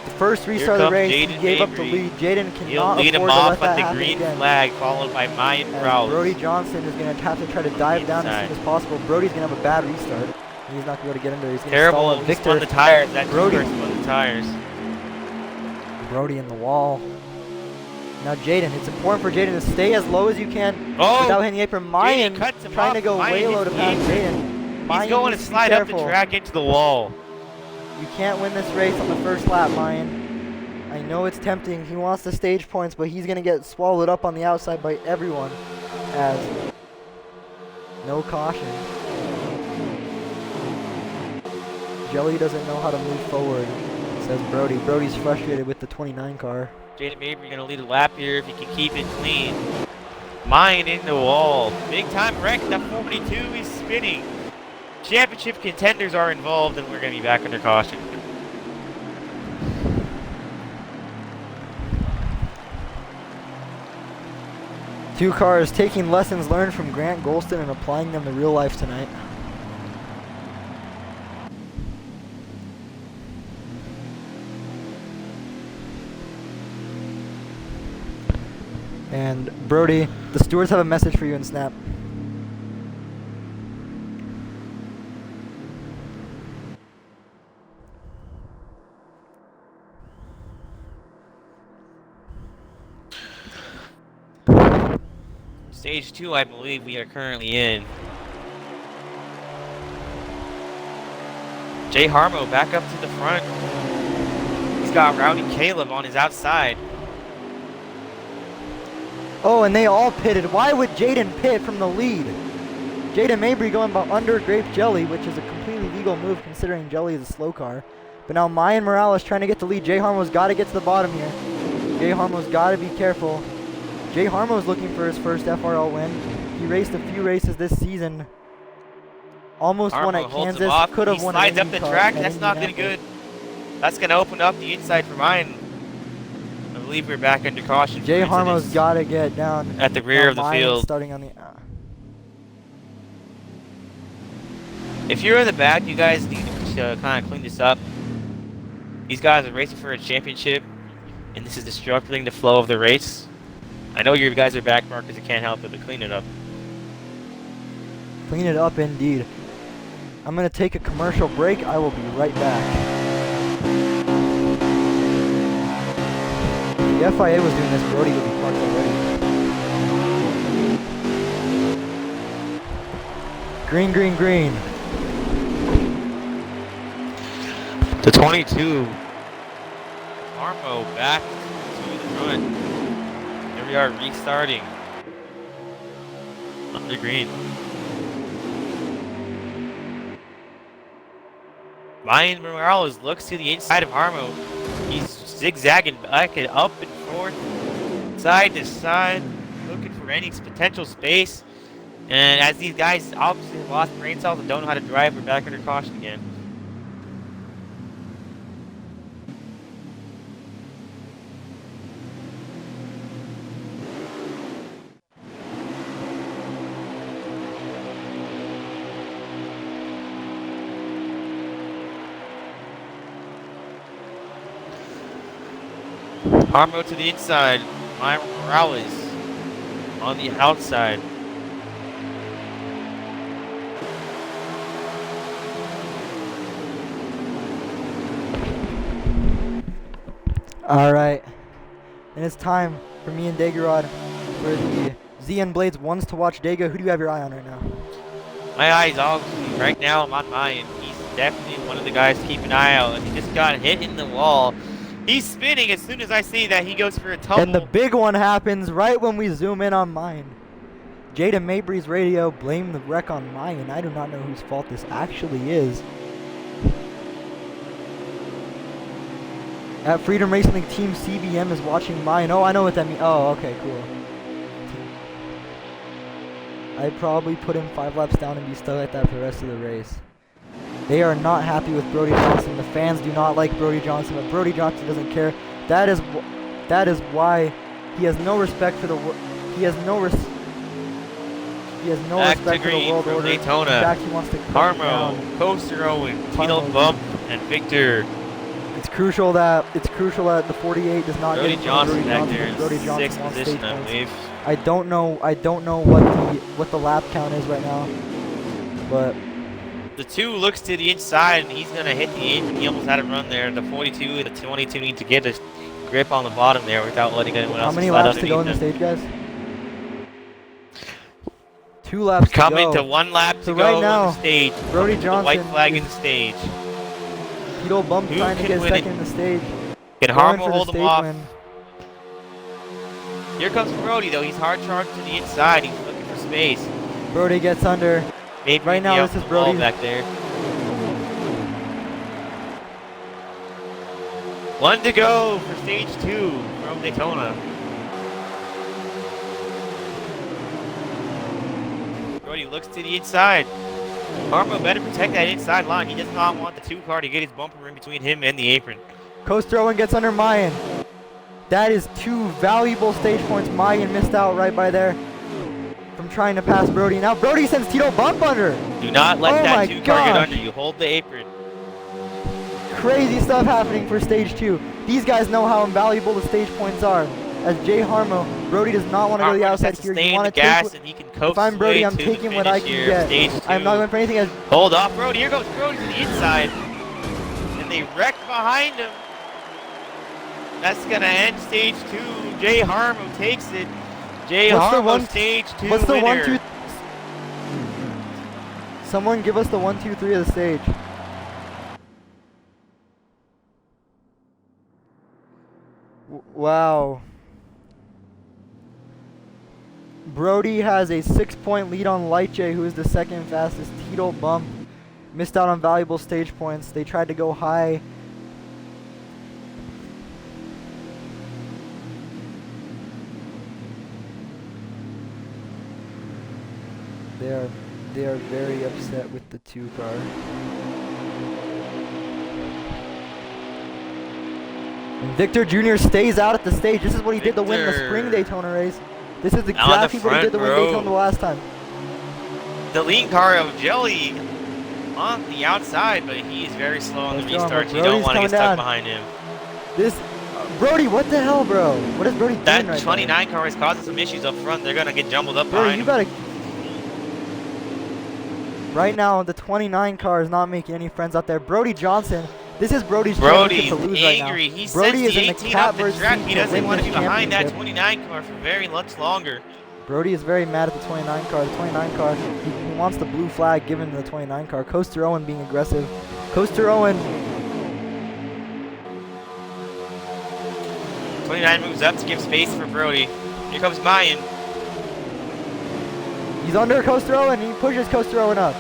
Speaker 1: The first restart of the
Speaker 2: comes
Speaker 1: race, he
Speaker 2: Jaden
Speaker 1: gave up the
Speaker 2: Mabry.
Speaker 1: lead. Jaden
Speaker 2: He'll
Speaker 1: cannot
Speaker 2: lead him
Speaker 1: afford to
Speaker 2: off
Speaker 1: let that
Speaker 2: on the
Speaker 1: happen
Speaker 2: green
Speaker 1: again.
Speaker 2: flag, followed by Mayan
Speaker 1: As
Speaker 2: Prowse.
Speaker 1: Brody Johnson is going to have to try to dive down as soon as possible. Brody's going to have a bad restart. He's not going to be able to get in there. He's going to stall
Speaker 2: Terrible.
Speaker 1: on
Speaker 2: He
Speaker 1: Victor.
Speaker 2: spun the tires. That
Speaker 1: Brody.
Speaker 2: Brody spun the tires.
Speaker 1: Brody in the wall. Now Jaden, it's important for Jaden to stay as low as you can
Speaker 2: Oh!
Speaker 1: without hitting the apron. Mayan
Speaker 2: Jaden cuts him
Speaker 1: trying
Speaker 2: off.
Speaker 1: to go
Speaker 2: Mayan
Speaker 1: way low
Speaker 2: hits
Speaker 1: to
Speaker 2: the
Speaker 1: pass
Speaker 2: apron.
Speaker 1: Jaden.
Speaker 2: He's
Speaker 1: Mayan
Speaker 2: going to
Speaker 1: needs be
Speaker 2: slide up the
Speaker 1: careful.
Speaker 2: track into the wall.
Speaker 1: You can't win this race on the first lap, Mayan. I know it's tempting. He wants the stage points, but he's going to get swallowed up on the outside by everyone. As no caution. Jelly doesn't know how to move forward, says Brody. Brody's frustrated with the 29 car.
Speaker 2: Jaden Mabry going to lead a lap here if he can keep it clean. Mine in the wall. Big time wreck. The 42 is spinning. Championship contenders are involved, and we're going to be back under caution.
Speaker 1: Two cars taking lessons learned from Grant Golston and applying them to real life tonight. And Brody, the stewards have a message for you in Snap.
Speaker 2: Stage 2, I believe we are currently in. Jay Harmo back up to the front. He's got Rowdy Caleb on his outside.
Speaker 1: Oh, and they all pitted. Why would Jaden pit from the lead? Jaden Mabry going by under Grape Jelly, which is a completely legal move considering Jelly is a slow car. But now Mayan Morales trying to get the lead. Jay Harmo's got to get to the bottom here. Jay Harmo's got to be careful. Jay Harmo's looking for his first FRL win. He raced a few races this season. Almost won at Kansas. Could have won at
Speaker 2: He slides up the track. That's not going to good. That's going to open up the inside for Mayan. I believe we're back under caution.
Speaker 1: Jay Harmo's got to get down
Speaker 2: at the rear of the
Speaker 1: Mayan
Speaker 2: field.
Speaker 1: Starting on the.
Speaker 2: If you're in the back, you guys need to kind of clean this up. These guys are racing for a championship, and this is disrupting the flow of the race. I know you guys are back markers. You can't help it, but clean it up.
Speaker 1: Clean it up indeed. I'm going to take a commercial break. I will be right back. If the FIA was doing this, Brody would be parked already. Green, green, green.
Speaker 2: The 22. Armo back to the front. Here we are restarting. Under green. Mayan Morales looks to the inside of Harmo. He's zigzagging back and up and forth, side to side, looking for any potential space. And as these guys obviously have lost brain cells and don't know how to drive, we're back under caution again. Harmo to the inside. Mayan Morales on the outside.
Speaker 1: All right. And it's time for me and Dagarod for the ZN Blades ones to watch. Daga, who do you have your eye on right now?
Speaker 2: My eyes obviously right now I'm on Mayan. He's definitely one of the guys to keep an eye out. He just got hit in the wall. He's spinning as soon as I see that he goes for a tumble.
Speaker 1: And the big one happens right when we zoom in on Mayan. Jaden Mabry's radio blamed the wreck on Mayan. I do not know whose fault this actually is. At Freedom Racing League, Team CBM is watching Mayan. Oh, I know what that means. Oh, okay, cool. I'd probably put him 5 laps down and be stuck like that for the rest of the race. They are not happy with Brody Johnson. The fans do not like Brody Johnson, but Brody Johnson doesn't care. That is why he has no respect for the he has no respect for the world order.
Speaker 2: Daytona.
Speaker 1: In fact, he wants to
Speaker 2: Harmo, Coaster Owen, Tino Bump, and Victor.
Speaker 1: It's crucial that the 48 does not
Speaker 2: Brody
Speaker 1: get
Speaker 2: Johnson
Speaker 1: Brody
Speaker 2: back
Speaker 1: Johnson,
Speaker 2: there
Speaker 1: but Brody
Speaker 2: in
Speaker 1: Johnson
Speaker 2: 6th
Speaker 1: wants
Speaker 2: position,
Speaker 1: stage
Speaker 2: I
Speaker 1: points.
Speaker 2: believe.
Speaker 1: I don't know what the lap count is right now, but
Speaker 2: The 2 looks to the inside, and he's going to hit the 8, and he almost had a run there. The 42 and the 22 need to get grip on the bottom there without letting anyone
Speaker 1: How
Speaker 2: else
Speaker 1: many
Speaker 2: slide
Speaker 1: laps to go in the
Speaker 2: underneath him.
Speaker 1: stage, guys? 2 laps to
Speaker 2: Coming
Speaker 1: go.
Speaker 2: to 1 lap
Speaker 1: So
Speaker 2: to
Speaker 1: right
Speaker 2: go
Speaker 1: now,
Speaker 2: on the stage.
Speaker 1: Brody
Speaker 2: Coming to the white
Speaker 1: Johnson
Speaker 2: flag in
Speaker 1: is-
Speaker 2: the stage.
Speaker 1: Tito Bump
Speaker 2: Who
Speaker 1: trying to
Speaker 2: can
Speaker 1: get
Speaker 2: win it?
Speaker 1: second in the stage.
Speaker 2: Can
Speaker 1: Going
Speaker 2: Harmo
Speaker 1: for the
Speaker 2: hold him
Speaker 1: stage
Speaker 2: off?
Speaker 1: win.
Speaker 2: Here comes Brody though. He's hard charged to the inside. He's looking for space.
Speaker 1: Brody gets under.
Speaker 2: Maybe
Speaker 1: Right now, this is
Speaker 2: the wall
Speaker 1: Brody.
Speaker 2: back there. 1 to go for stage 2 from Daytona. Brody looks to the inside. Harmo better protect that inside line. He does not want the 2 car to get his bumper in between him and the apron.
Speaker 1: Coaster Owen gets under Mayan. That is 2 valuable stage points. Mayan missed out right by there from trying to pass Brody. Now Brody sends Tito Bump under.
Speaker 2: Do not let
Speaker 1: Oh my
Speaker 2: that 2 car get
Speaker 1: gosh.
Speaker 2: under you. Hold the apron.
Speaker 1: Crazy stuff happening for stage 2. These guys know how invaluable the stage points are. As Jay Harmo, Brody does not want to go to the
Speaker 2: Harmo
Speaker 1: outside
Speaker 2: just has
Speaker 1: here.
Speaker 2: to stay
Speaker 1: You
Speaker 2: in
Speaker 1: want
Speaker 2: the
Speaker 1: to
Speaker 2: gas
Speaker 1: take.
Speaker 2: and he can coast
Speaker 1: If I'm
Speaker 2: his
Speaker 1: Brody,
Speaker 2: way
Speaker 1: I'm
Speaker 2: to
Speaker 1: taking
Speaker 2: the
Speaker 1: what I
Speaker 2: finish
Speaker 1: can
Speaker 2: here of
Speaker 1: get.
Speaker 2: stage 2.
Speaker 1: I'm not going for anything. As
Speaker 2: Hold off, Brody. Here goes Brody to the inside. And they wreck behind him. That's going to end stage 2. Jay Harmo takes it. Jay
Speaker 1: What's the
Speaker 2: Harmo,
Speaker 1: one-
Speaker 2: stage 2
Speaker 1: what's the
Speaker 2: winner.
Speaker 1: 1, 2? Someone give us the 1, 2, 3 of the stage. Wow. Brody has a 6-point lead on Light J, who is the second fastest. Tito Bump missed out on valuable stage points. They tried to go high. They are very upset with the 2 car. And Victor Jr. stays out at the stage. This is what he did to win the
Speaker 2: Victor.
Speaker 1: spring Daytona race. This is
Speaker 2: the
Speaker 1: exactly what he did to win
Speaker 2: front row.
Speaker 1: Daytona the last time.
Speaker 2: The lean car of Jelly on the outside, but he is very slow on the
Speaker 1: Let's go,
Speaker 2: restarts. You
Speaker 1: Brody's
Speaker 2: don't want to get
Speaker 1: coming
Speaker 2: stuck
Speaker 1: down.
Speaker 2: behind him.
Speaker 1: This Brody, what the hell, bro? What is Brody doing
Speaker 2: That
Speaker 1: right
Speaker 2: 29 car is causing some issues up front. They're going to get jumbled up
Speaker 1: there? Brody,
Speaker 2: behind
Speaker 1: you
Speaker 2: him.
Speaker 1: gotta. Right now, the 29 car is not making any friends out there. Brody Johnson. This is Brody's
Speaker 2: Brody's
Speaker 1: championship to lose
Speaker 2: angry.
Speaker 1: right now.
Speaker 2: He
Speaker 1: Brody
Speaker 2: sends
Speaker 1: is
Speaker 2: the
Speaker 1: in the
Speaker 2: 18 off the
Speaker 1: catbird
Speaker 2: track.
Speaker 1: seat
Speaker 2: He
Speaker 1: to
Speaker 2: doesn't
Speaker 1: win
Speaker 2: want to
Speaker 1: this
Speaker 2: be behind that
Speaker 1: championship.
Speaker 2: 29 car for very much longer.
Speaker 1: Brody is very mad at the 29 car. The 29 car, he wants the blue flag given to the 29 car. Coaster Owen being aggressive. Coaster Owen,
Speaker 2: 29 moves up to give space for Brody. Here comes Mayan.
Speaker 1: he's under Coaster Owen. He pushes Coaster Owen up.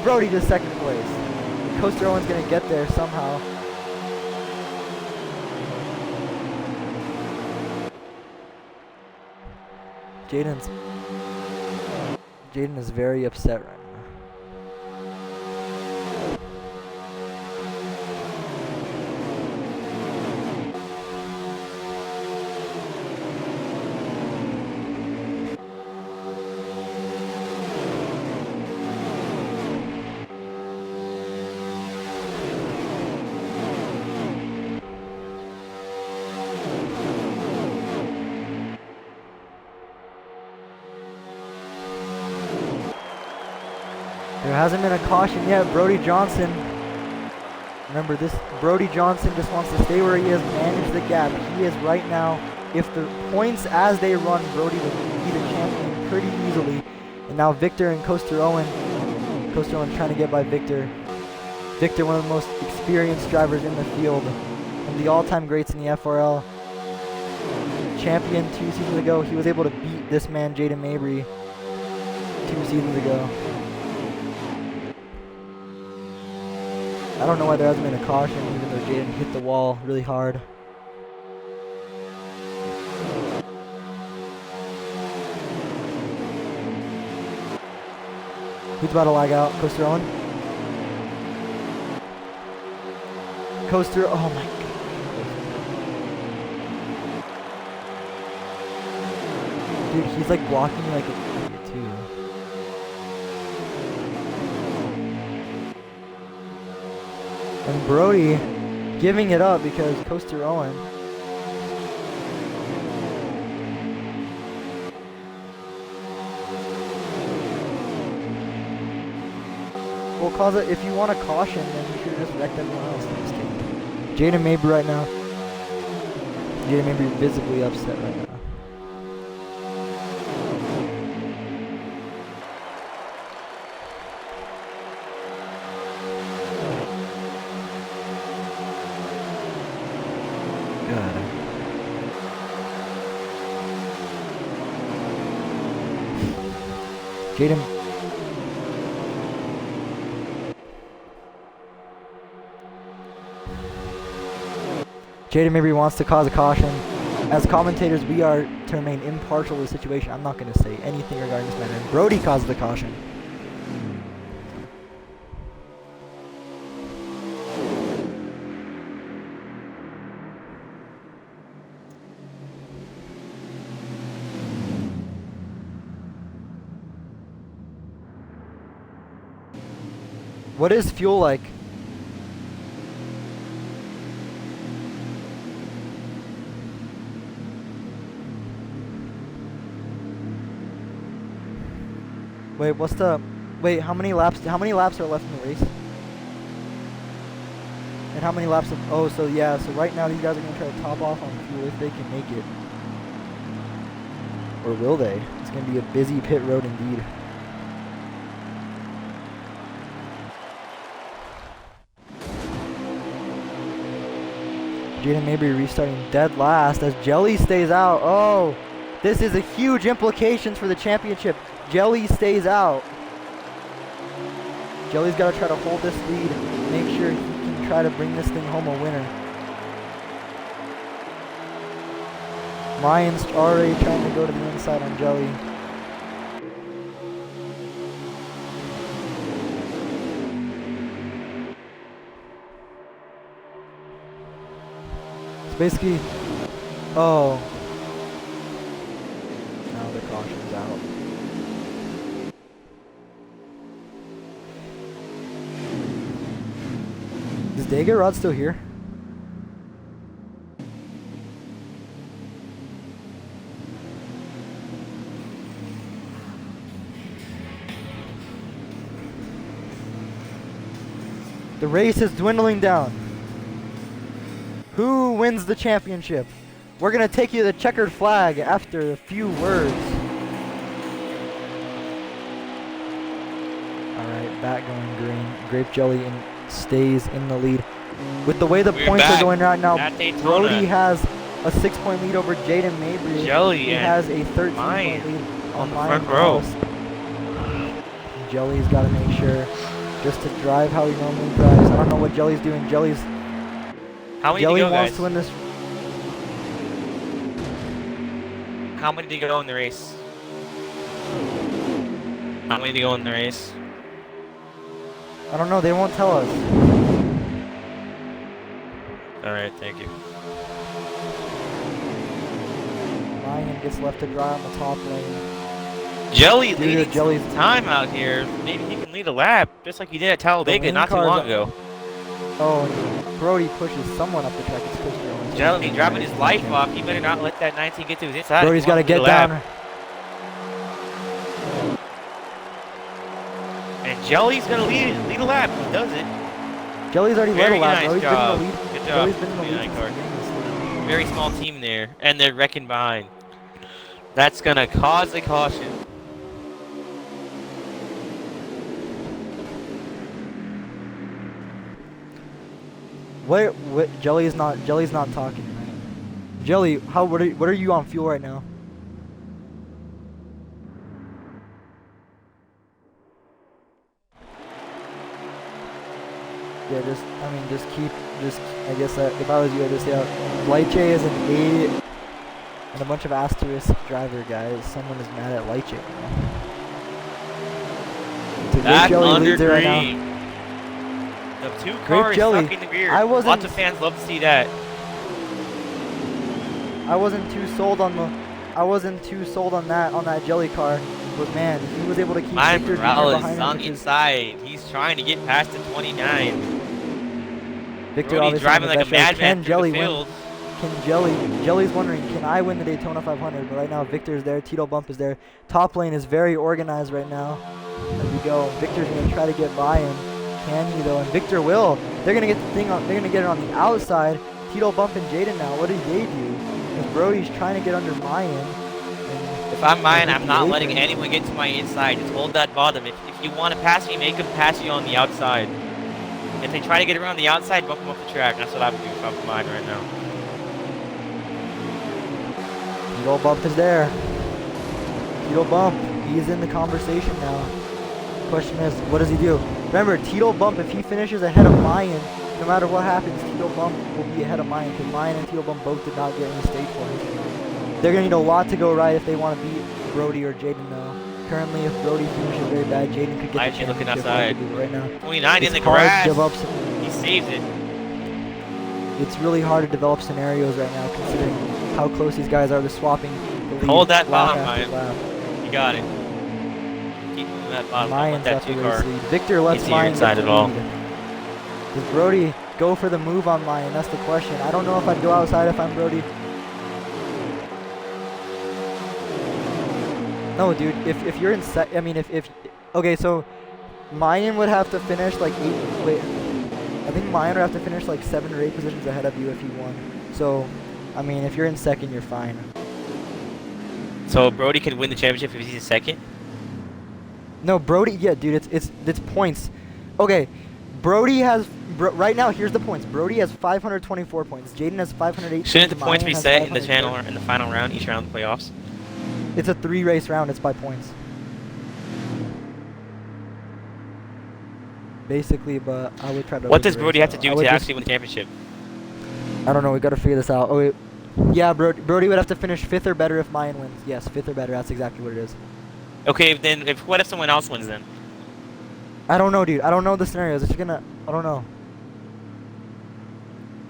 Speaker 1: Brody to second place. Coaster Owen's gonna get there somehow. Jaden is very upset right now. There hasn't been a caution yet. Brody Johnson. Remember this, Brody Johnson just wants to stay where he is, manage the gap. He is right now, if the points as they run, Brody would be the champion pretty easily. And now Victor and Coaster Owen. Coaster Owen trying to get by Victor. Victor, one of the most experienced drivers in the field. One of the all-time greats in the FRL. Champion 2 seasons ago. He was able to beat this man, Jaden Mabry, 2 seasons ago. I don't know why there hasn't been a caution, even though Jaden hit the wall really hard. Who's about to lag out? Coaster Owen? Coaster, oh my god. Dude, he's like blocking like an idiot too. And Brody giving it up because Coaster Owen. Well, cause it, if you want a caution, then you should have just wrecked everyone else. I'm just kidding. Jaden Mabry right now. Jaden may be visibly upset right now. God. Jaden. Jaden maybe wants to cause a caution. As commentators, we are to remain impartial to the situation. I'm not going to say anything regarding this matter. And Brody caused the caution. What is fuel like? Wait, how many laps are left in the race? And how many laps so right now these guys are gonna try to top off on fuel if they can make it. Or will they? It's gonna be a busy pit road indeed. Jaden Mabry restarting dead last as Jelly stays out. Oh, this is a huge implications for the championship. Jelly stays out. Jelly's got to try to hold this lead and make sure he can try to bring this thing home a winner. Ryan's already trying to go to the inside on Jelly. It's basically, oh. Now the caution's out. Is Dega Rod still here? The race is dwindling down. Who wins the championship? We're gonna take you to the checkered flag after a few words. Alright, back going green. Grape Jelly stays in the lead. With the way the points are going right now, Brody has a 6-point lead over Jaden Mabry.
Speaker 2: Jelly
Speaker 1: he has a 13-point lead on the front row. Jelly's got to make sure just to drive how he normally drives. I don't know what Jelly's doing. Jelly
Speaker 2: wants
Speaker 1: to win this.
Speaker 2: How many did you go in the race? How many did you go in the race?
Speaker 1: I don't know. They won't tell us.
Speaker 2: Alright, thank you.
Speaker 1: Ryan gets left to dry on the top lane.
Speaker 2: Jelly leading Jelly's time out here. Maybe he can lead a lap, just like he did at Talladega not too long ago.
Speaker 1: Oh, and Brody pushes someone up the track. It's pushed
Speaker 2: Jelly dropping his life off. He better not let that 19 get to his inside.
Speaker 1: Brody's got to get down.
Speaker 2: And Jelly's gonna lead a lap. He does it.
Speaker 1: Jelly's already led a lap.
Speaker 2: Nice job.
Speaker 1: Good job. Jelly's been in the lead.
Speaker 2: Very small team there, and they're wrecking behind. That's gonna cause a caution.
Speaker 1: What Jelly's not talking, right? Jelly, what are you on fuel right now? Yeah, I guess if I was you, I'd just say Lyche is an 8 and a bunch of asterisk driver guys. Someone is mad at Lyche now.
Speaker 2: That's under green.
Speaker 1: Right now.
Speaker 2: The two cars stuck in the rear. Lots of fans love to see that.
Speaker 1: I wasn't too sold on that Jelly car, but man, he was able to keep Victor
Speaker 2: Morales on inside. He's trying to get past the 29.
Speaker 1: Victor
Speaker 2: Brody's driving like a madman through the field.
Speaker 1: Can Jelly's wondering, can I win the Daytona 500? But right now, Victor's there. Tito Bump is there. Top lane is very organized right now. As we go, Victor's gonna try to get by him. Can he though? And Victor will. They're gonna get the thing on. They're gonna get it on the outside. Tito Bump and Jaden now. What did they do? Because Brody's trying to get under Mayan.
Speaker 2: If I'm mine, I'm not letting anyone get to my inside. Just hold that bottom. If you want to pass me, make them pass you on the outside. If they try to get around the outside, bump them off the track. That's what I would do if I'm mine right now.
Speaker 1: Tito Bump is there. Tito Bump, he's in the conversation now. Question is, what does he do? Remember, Tito Bump, if he finishes ahead of Mayan, no matter what happens, Tito Bump will be ahead of Mayan, because Mayan and Tito Bump both did not get any stage points. They're going to need a lot to go right if they want to beat Brody or Jaden, though. Currently, if Brody finishes very bad, Jaden could get the
Speaker 2: Actually looking
Speaker 1: championship
Speaker 2: outside.
Speaker 1: right now.
Speaker 2: 29 in the
Speaker 1: It's hard to
Speaker 2: grass.
Speaker 1: give up
Speaker 2: He saves it.
Speaker 1: It's really hard to develop scenarios right now, considering how close these guys are to swapping the lead.
Speaker 2: Hold that
Speaker 1: lap
Speaker 2: bottom,
Speaker 1: after
Speaker 2: Mayan.
Speaker 1: lap.
Speaker 2: You got it. Keep moving that bottom. Don't let
Speaker 1: Mayan's
Speaker 2: that
Speaker 1: got the
Speaker 2: two
Speaker 1: race
Speaker 2: car
Speaker 1: lead. Victor lets
Speaker 2: get to your
Speaker 1: Mayan
Speaker 2: inside
Speaker 1: get
Speaker 2: at
Speaker 1: the
Speaker 2: all.
Speaker 1: lead. Does Brody go for the move on Mayan? That's the question. I don't know if I'd go outside if I'm Brody. No, dude. If you're in I mean, if okay, so Mayan would have to finish like 8. Wait, I think Mayan would have to finish like 7 or 8 positions ahead of you if he won. So, I mean, if you're in second, you're fine.
Speaker 2: So Brody can win the championship if he's in second?
Speaker 1: No, Brody. Yeah, dude. It's points. Okay, Brody has right now. Here's the points. Brody has 524 points. Jaden has 508.
Speaker 2: Shouldn't the points
Speaker 1: Mayan
Speaker 2: be
Speaker 1: has
Speaker 2: set in the
Speaker 1: 530.
Speaker 2: channel or in the final round, each round of the playoffs?
Speaker 1: It's a 3-race round. It's by points. Basically, but I would try to.
Speaker 2: What does Brody have to do to actually win the championship?
Speaker 1: I don't know. We got to figure this out. Oh wait. Yeah, Brody would have to finish 5th or better if Mayan wins. Yes, 5th or better. That's exactly what it is.
Speaker 2: Okay, then what if someone else wins then?
Speaker 1: I don't know, dude. I don't know the scenarios. It's gonna. I don't know.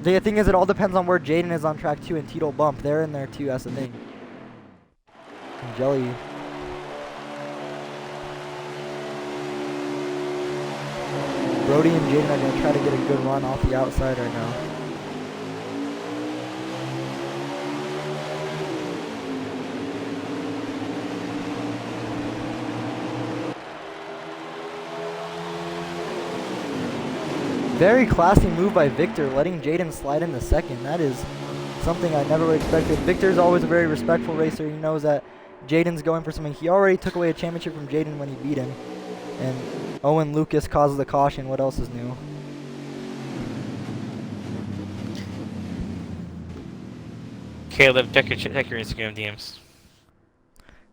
Speaker 1: The thing is, it all depends on where Jaden is on track 2 and Tito Bump. They're in there too. That's the thing. And Jelly. Brody and Jaden are gonna try to get a good run off the outside right now. Very classy move by Victor, letting Jaden slide in the second. That is something I never would expected. Victor's always a very respectful racer. He knows that Jaden's going for something. He already took away a championship from Jaden when he beat him. And Owen Lucas causes the caution. What else is new?
Speaker 2: Caleb, check your Instagram DMs.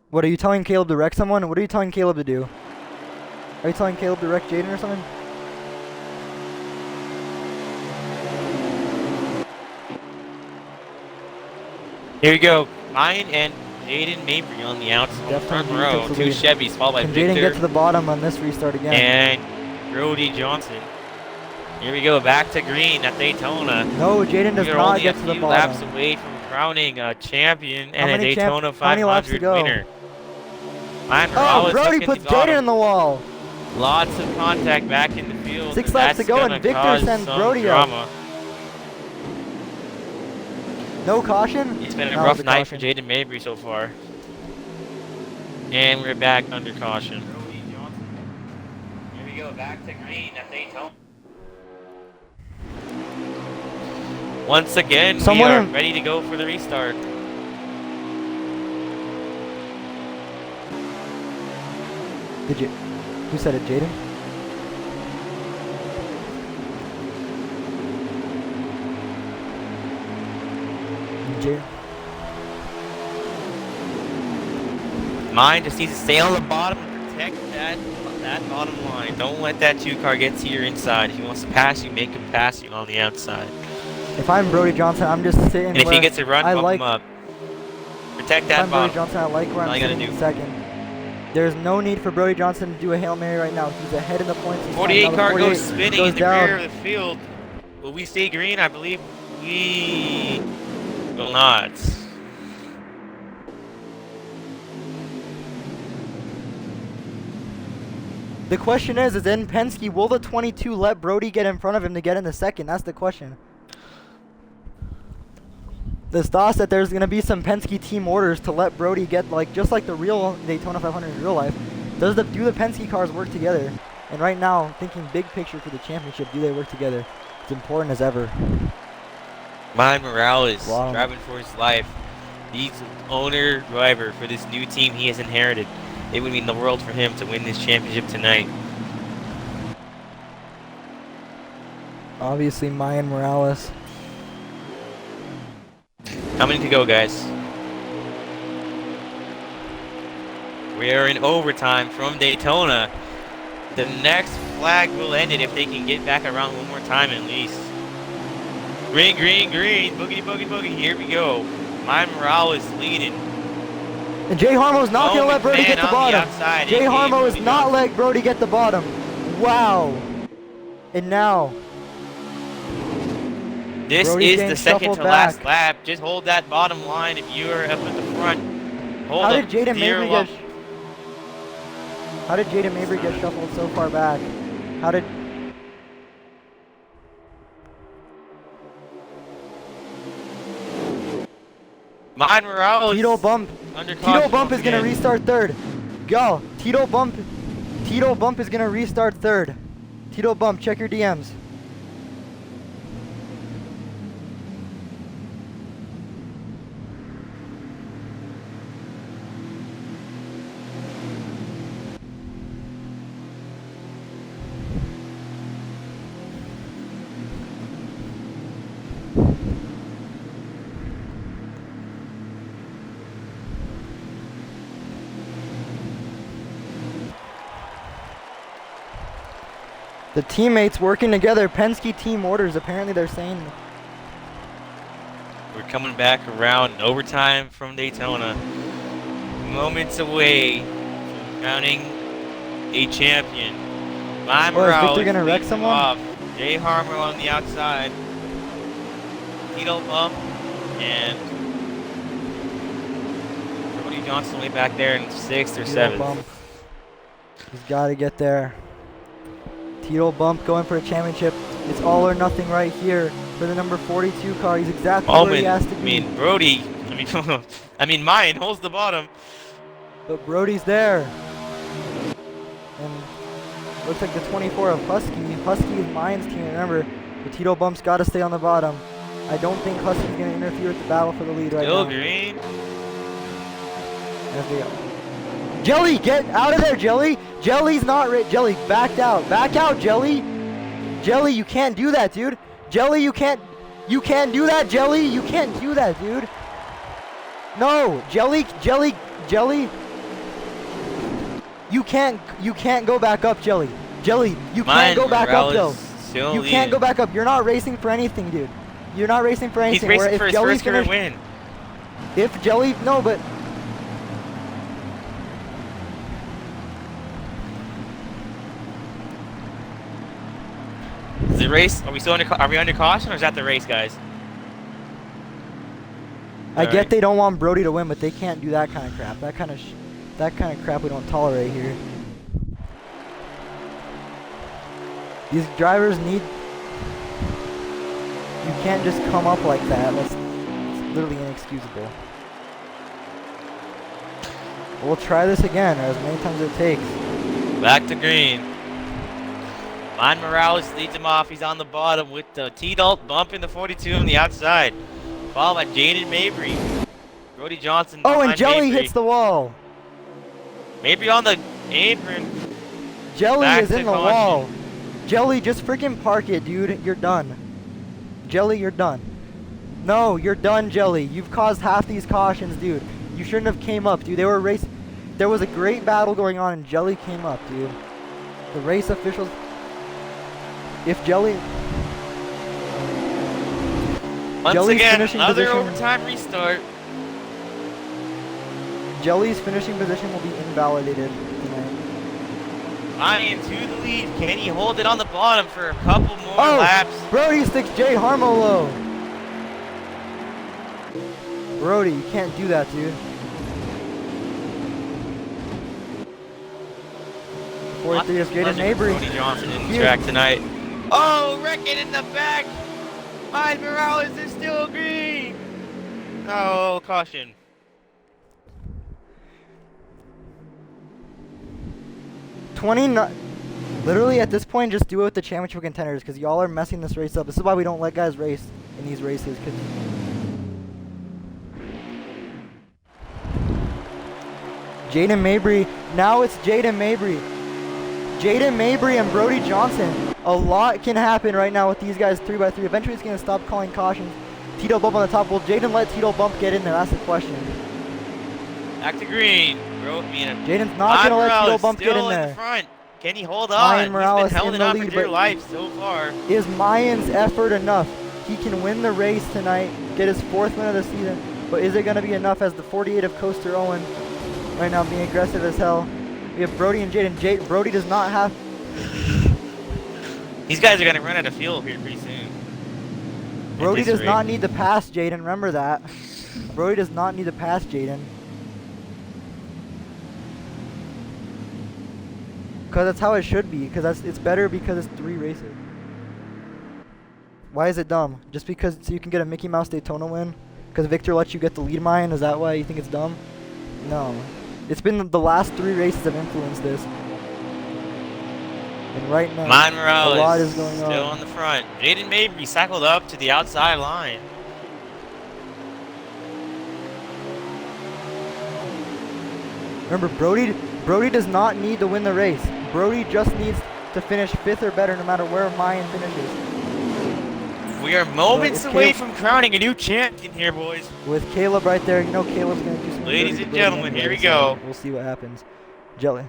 Speaker 1: What, are you telling Caleb to wreck someone? What are you telling Caleb to do? Are you telling Caleb to wreck Jaden or something?
Speaker 2: Here we go. Mayan and Jaden Mabry on the outside, on the front
Speaker 1: Definitely
Speaker 2: row.
Speaker 1: takes the
Speaker 2: 2
Speaker 1: lead.
Speaker 2: Chevys, followed by
Speaker 1: Can Jaden
Speaker 2: Victor
Speaker 1: get to the bottom on this restart again?
Speaker 2: and Brody Johnson. Here we go, back to green at Daytona.
Speaker 1: No, Jaden does
Speaker 2: We are
Speaker 1: not
Speaker 2: only a
Speaker 1: get to the
Speaker 2: few
Speaker 1: bottom.
Speaker 2: laps away from crowning a champion
Speaker 1: How
Speaker 2: and a
Speaker 1: many
Speaker 2: Daytona
Speaker 1: how many laps to
Speaker 2: 500
Speaker 1: go?
Speaker 2: winner. Mayan
Speaker 1: Oh,
Speaker 2: Morales
Speaker 1: Brody
Speaker 2: stuck in
Speaker 1: puts
Speaker 2: the bottom.
Speaker 1: Jaden in the wall.
Speaker 2: Lots of contact back in the field.
Speaker 1: 6
Speaker 2: and
Speaker 1: laps to
Speaker 2: that's
Speaker 1: go, and
Speaker 2: gonna
Speaker 1: Victor
Speaker 2: cause
Speaker 1: sends
Speaker 2: some
Speaker 1: Brody out.
Speaker 2: drama.
Speaker 1: No caution?
Speaker 2: It's been a
Speaker 1: No,
Speaker 2: rough
Speaker 1: the
Speaker 2: night for
Speaker 1: caution.
Speaker 2: Jaden Mabry so far. And we're back under caution. Here we go, back to green at Daytona. Once again,
Speaker 1: Someone
Speaker 2: we are
Speaker 1: in-
Speaker 2: ready to go for the restart.
Speaker 1: Did you? Who said it, Jaden? Jaden.
Speaker 2: Mine just needs to stay on the bottom and protect that bottom line. Don't let that 2-car get to your inside. If he wants to pass you, make him pass you on the outside.
Speaker 1: If I'm Brody Johnson, I'm just sitting
Speaker 2: And if
Speaker 1: where
Speaker 2: he gets a run,
Speaker 1: I
Speaker 2: bump
Speaker 1: like.
Speaker 2: him up. Protect
Speaker 1: If
Speaker 2: that
Speaker 1: I'm Brody
Speaker 2: bottom.
Speaker 1: Johnson, I like where
Speaker 2: All
Speaker 1: I'm
Speaker 2: you gotta
Speaker 1: sitting
Speaker 2: do.
Speaker 1: in second. There's no need for Brody Johnson to do a Hail Mary right now. He's ahead in the points. He's
Speaker 2: 48
Speaker 1: fine. Now
Speaker 2: car
Speaker 1: the
Speaker 2: goes
Speaker 1: 48
Speaker 2: spinning
Speaker 1: goes
Speaker 2: in the
Speaker 1: down.
Speaker 2: rear of the field. Will we stay green? I believe we will not.
Speaker 1: The question is in Penske, will the 22 let Brody get in front of him to get in the second? That's the question. There's thoughts that there's going to be some Penske team orders to let Brody get, like, just like the real Daytona 500 in real life. Do the Penske cars work together? And right now, thinking big picture for the championship, do they work together? It's important as ever.
Speaker 2: Miles Morales
Speaker 1: Wow.
Speaker 2: driving for his life. He's owner driver for this new team he has inherited. It would mean the world for him to win this championship tonight.
Speaker 1: Obviously, Mayan Morales.
Speaker 2: How many to go, guys? We are in overtime from Daytona. The next flag will end it if they can get back around one more time at least. Green, green, green. Boogie, boogie, boogie. Here we go. Miles Morales leading.
Speaker 1: And Jay Harmo's not going to let Brody get the bottom. Jay Harmo is not letting Brody get the bottom. Wow. And now.
Speaker 2: This
Speaker 1: Brody's
Speaker 2: is
Speaker 1: getting
Speaker 2: the second
Speaker 1: shuffled
Speaker 2: to last
Speaker 1: back.
Speaker 2: lap. Just hold that bottom line if you are up at the front. Hold
Speaker 1: How
Speaker 2: up,
Speaker 1: did Jaden
Speaker 2: steer
Speaker 1: Mabry
Speaker 2: up.
Speaker 1: get? How did Jaden Mabry get shuffled so far back? How did?
Speaker 2: Miles Morales.
Speaker 1: Tito Bump.
Speaker 2: Under
Speaker 1: Tito
Speaker 2: caution
Speaker 1: Bump
Speaker 2: once
Speaker 1: is gonna
Speaker 2: again.
Speaker 1: restart third. Go. Tito Bump. Tito Bump is gonna restart third. Tito Bump, check your DMs. The teammates working together. Penske team orders. Apparently they're saying.
Speaker 2: We're coming back around in overtime from Daytona. Moments away from crowning a champion. Miles
Speaker 1: Oh, is Victor
Speaker 2: Morales
Speaker 1: gonna wreck
Speaker 2: leads
Speaker 1: someone?
Speaker 2: off. Jay Harmer on the outside. Tito Bump and Brody Johnson way back there in 6th or
Speaker 1: Tito
Speaker 2: 7th.
Speaker 1: Bump. He's got to get there. Tito Bump going for a championship. It's all or nothing right here for the number 42 car. He's exactly where he has to be.
Speaker 2: Brody. Mine holds the bottom.
Speaker 1: But Brody's there. And looks like the 24 of Husky. Husky is Mayan's team, remember. But Tito Bump's got to stay on the bottom. I don't think Husky's going to interfere with the battle for the lead right
Speaker 2: Still
Speaker 1: now.
Speaker 2: green.
Speaker 1: As they Jelly, get out of there, Jelly. Jelly's not Jelly, backed out. Back out, Jelly. Jelly, you can't do that, dude. Jelly, you can't do that, Jelly. You can't do that, dude. No, Jelly. You can't go back up, Jelly. Jelly, you can't go back up, though. You can't go back up. You're not racing for anything, dude. You're not racing for
Speaker 2: He's
Speaker 1: anything.
Speaker 2: racing for his first career win.
Speaker 1: If Jelly, no, but
Speaker 2: Is the race? Are we still under? Are we under caution, or is that the race, guys?
Speaker 1: I
Speaker 2: Alright.
Speaker 1: get they don't want Brody to win, but they can't do that kind of crap. That kind of crap we don't tolerate here. These drivers need. You can't just come up like that. It's literally inexcusable. We'll try this again, or as many times as it takes.
Speaker 2: Back to green. Miles Morales leads him off. He's on the bottom with the T-Dult bump in the 42 on the outside. Followed by Jaden Mabry. Brody Johnson.
Speaker 1: Oh, and
Speaker 2: behind
Speaker 1: Jelly
Speaker 2: Mabry.
Speaker 1: hits the wall.
Speaker 2: Mabry on the apron.
Speaker 1: Jelly
Speaker 2: Back
Speaker 1: is
Speaker 2: to
Speaker 1: in the
Speaker 2: caution.
Speaker 1: wall. Jelly, just freaking park it, dude. You're done. Jelly, you're done. No, you're done, Jelly. You've caused half these cautions, dude. You shouldn't have came up, dude. They were racing. There was a great battle going on, and Jelly came up, dude. The race officials. If Jelly.
Speaker 2: Once
Speaker 1: Jelly's
Speaker 2: again,
Speaker 1: finishing
Speaker 2: another
Speaker 1: position-
Speaker 2: overtime restart.
Speaker 1: Jelly's finishing position will be invalidated tonight.
Speaker 2: Ryan to the lead. Can he hold it on the bottom for a couple more
Speaker 1: Oh,
Speaker 2: laps?
Speaker 1: Brody sticks Jay Harmo low. Brody, you can't do that, dude. 43 is Jaden Mabry.
Speaker 2: Brody Johnson in the
Speaker 1: Here.
Speaker 2: track tonight. Oh, wrecking in the back. Miles Morales is still green. Oh, caution.
Speaker 1: Literally at this point, just do it with the championship contenders because y'all are messing this race up. This is why we don't let guys race. in these races. Jaden Mabry, now it's Jaden Mabry. Jaden Mabry and Brody Johnson. A lot can happen right now with these guys 3x3. Eventually it's going to stop calling cautions. Tito Bump on the top. Will Jaden let Tito Bump get in there? That's the question.
Speaker 2: Back to green. Bro,
Speaker 1: Jaden's not going to let Tito Bump get in
Speaker 2: in
Speaker 1: there.
Speaker 2: the front. Can he hold on?
Speaker 1: Mayan Morales
Speaker 2: He's been
Speaker 1: in
Speaker 2: holding
Speaker 1: the
Speaker 2: on
Speaker 1: lead,
Speaker 2: for dear
Speaker 1: but
Speaker 2: life so far.
Speaker 1: is Mayan's effort enough? He can win the race tonight, get his 4th win of the season, but is it going to be enough as the 48 of Coaster Owen right now being aggressive as hell? We have Brody and Jaden. Brody does not have...
Speaker 2: These guys are going to run out of fuel here pretty soon.
Speaker 1: Brody does not need to pass Jaden, remember that. Brody does not need to pass Jaden. Because that's how it should be, because it's better because it's 3 races. Why is it dumb? Just because so you can get a Mickey Mouse Daytona win? Because Victor lets you get the lead mine? Is that why you think it's dumb? No. It's been the last 3 races have influenced this. And right now,
Speaker 2: Mayan Morales
Speaker 1: a lot is going
Speaker 2: still
Speaker 1: on.
Speaker 2: on the front. Jaden Mabry cycled up to the outside line.
Speaker 1: Remember, Brody does not need to win the race. Brody just needs to finish 5th or better no matter where Mayan finishes.
Speaker 2: We are moments
Speaker 1: But
Speaker 2: away
Speaker 1: if
Speaker 2: from crowning a new champion here, boys.
Speaker 1: With Caleb right there, you know Caleb's going to do some
Speaker 2: Ladies
Speaker 1: dirty
Speaker 2: and
Speaker 1: Brody
Speaker 2: gentlemen,
Speaker 1: anyway,
Speaker 2: here we
Speaker 1: so
Speaker 2: go.
Speaker 1: We'll see what happens. Jelly.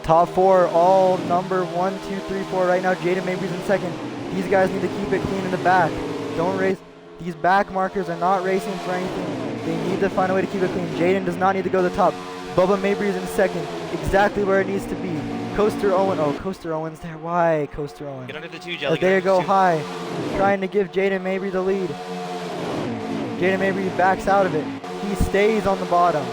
Speaker 1: Top 4, all number 1, 2, 3, 4 right now. Jaden Mabry's in 2nd. These guys need to keep it clean in the back. Don't race. These back markers are not racing for anything. They need to find a way to keep it clean. Jaden does not need to go to the top. Bubba Mabry is in 2nd. Exactly where it needs to be. Coaster Owen. Oh, Coaster Owen's there. Why, Coaster Owen?
Speaker 2: Get under the 2, Jelly.
Speaker 1: There you go, high. Trying to give Jaden Mabry the lead. Jaden Mabry backs out of it. He stays on the bottom.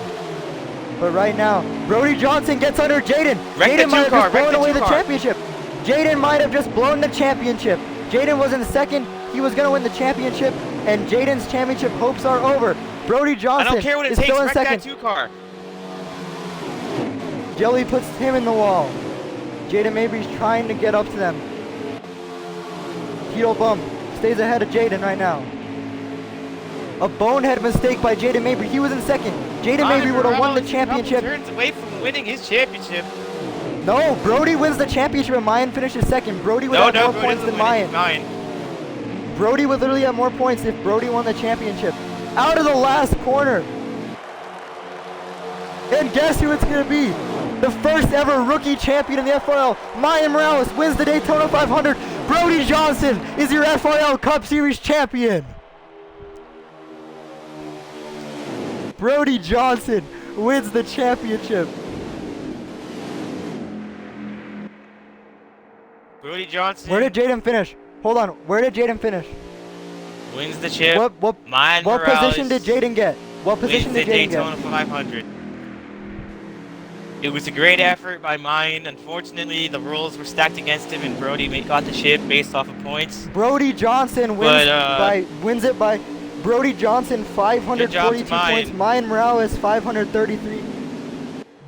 Speaker 1: But right now, Brody Johnson gets under Jaden. Jaden might have just blown away the championship. Jaden might have just blown the championship. Jaden was in 2nd. He was going to win the championship, and Jaden's championship hopes are over. Brody Johnson
Speaker 2: I don't care what it
Speaker 1: is
Speaker 2: takes.
Speaker 1: still in
Speaker 2: Wreck that
Speaker 1: 2nd.
Speaker 2: 2 car.
Speaker 1: Jelly puts him in the wall. Jaden Mabry's trying to get up to them. Tito Bump stays ahead of Jaden right now. A bonehead mistake by Jaden Mabry. He was in 2nd. Jaden Mabry would have won the championship.
Speaker 2: Turns away from winning his championship.
Speaker 1: No, Brody wins the championship and Mayan finishes 2nd. Brody would have more points than Mayan. Brody would literally have more points if Brody won the championship. Out of the last corner. And guess who it's going to be? The first ever rookie champion in the FRL. Mayan Morales wins the Daytona 500. Brody Johnson is your FRL Cup Series champion. Brody Johnson wins the championship.
Speaker 2: Brody Johnson.
Speaker 1: Where did Jaden finish? Hold on. Where did Jaden finish?
Speaker 2: Wins the chip.
Speaker 1: What
Speaker 2: Morales
Speaker 1: position did Jaden get? What position did Jaden
Speaker 2: Daytona
Speaker 1: get?
Speaker 2: 500. It was a great effort by Mayan. Unfortunately, the rules were stacked against him, and Brody got the chip based off of points.
Speaker 1: Brody Johnson wins it by Brody Johnson 542 points. Mayan Morales 533.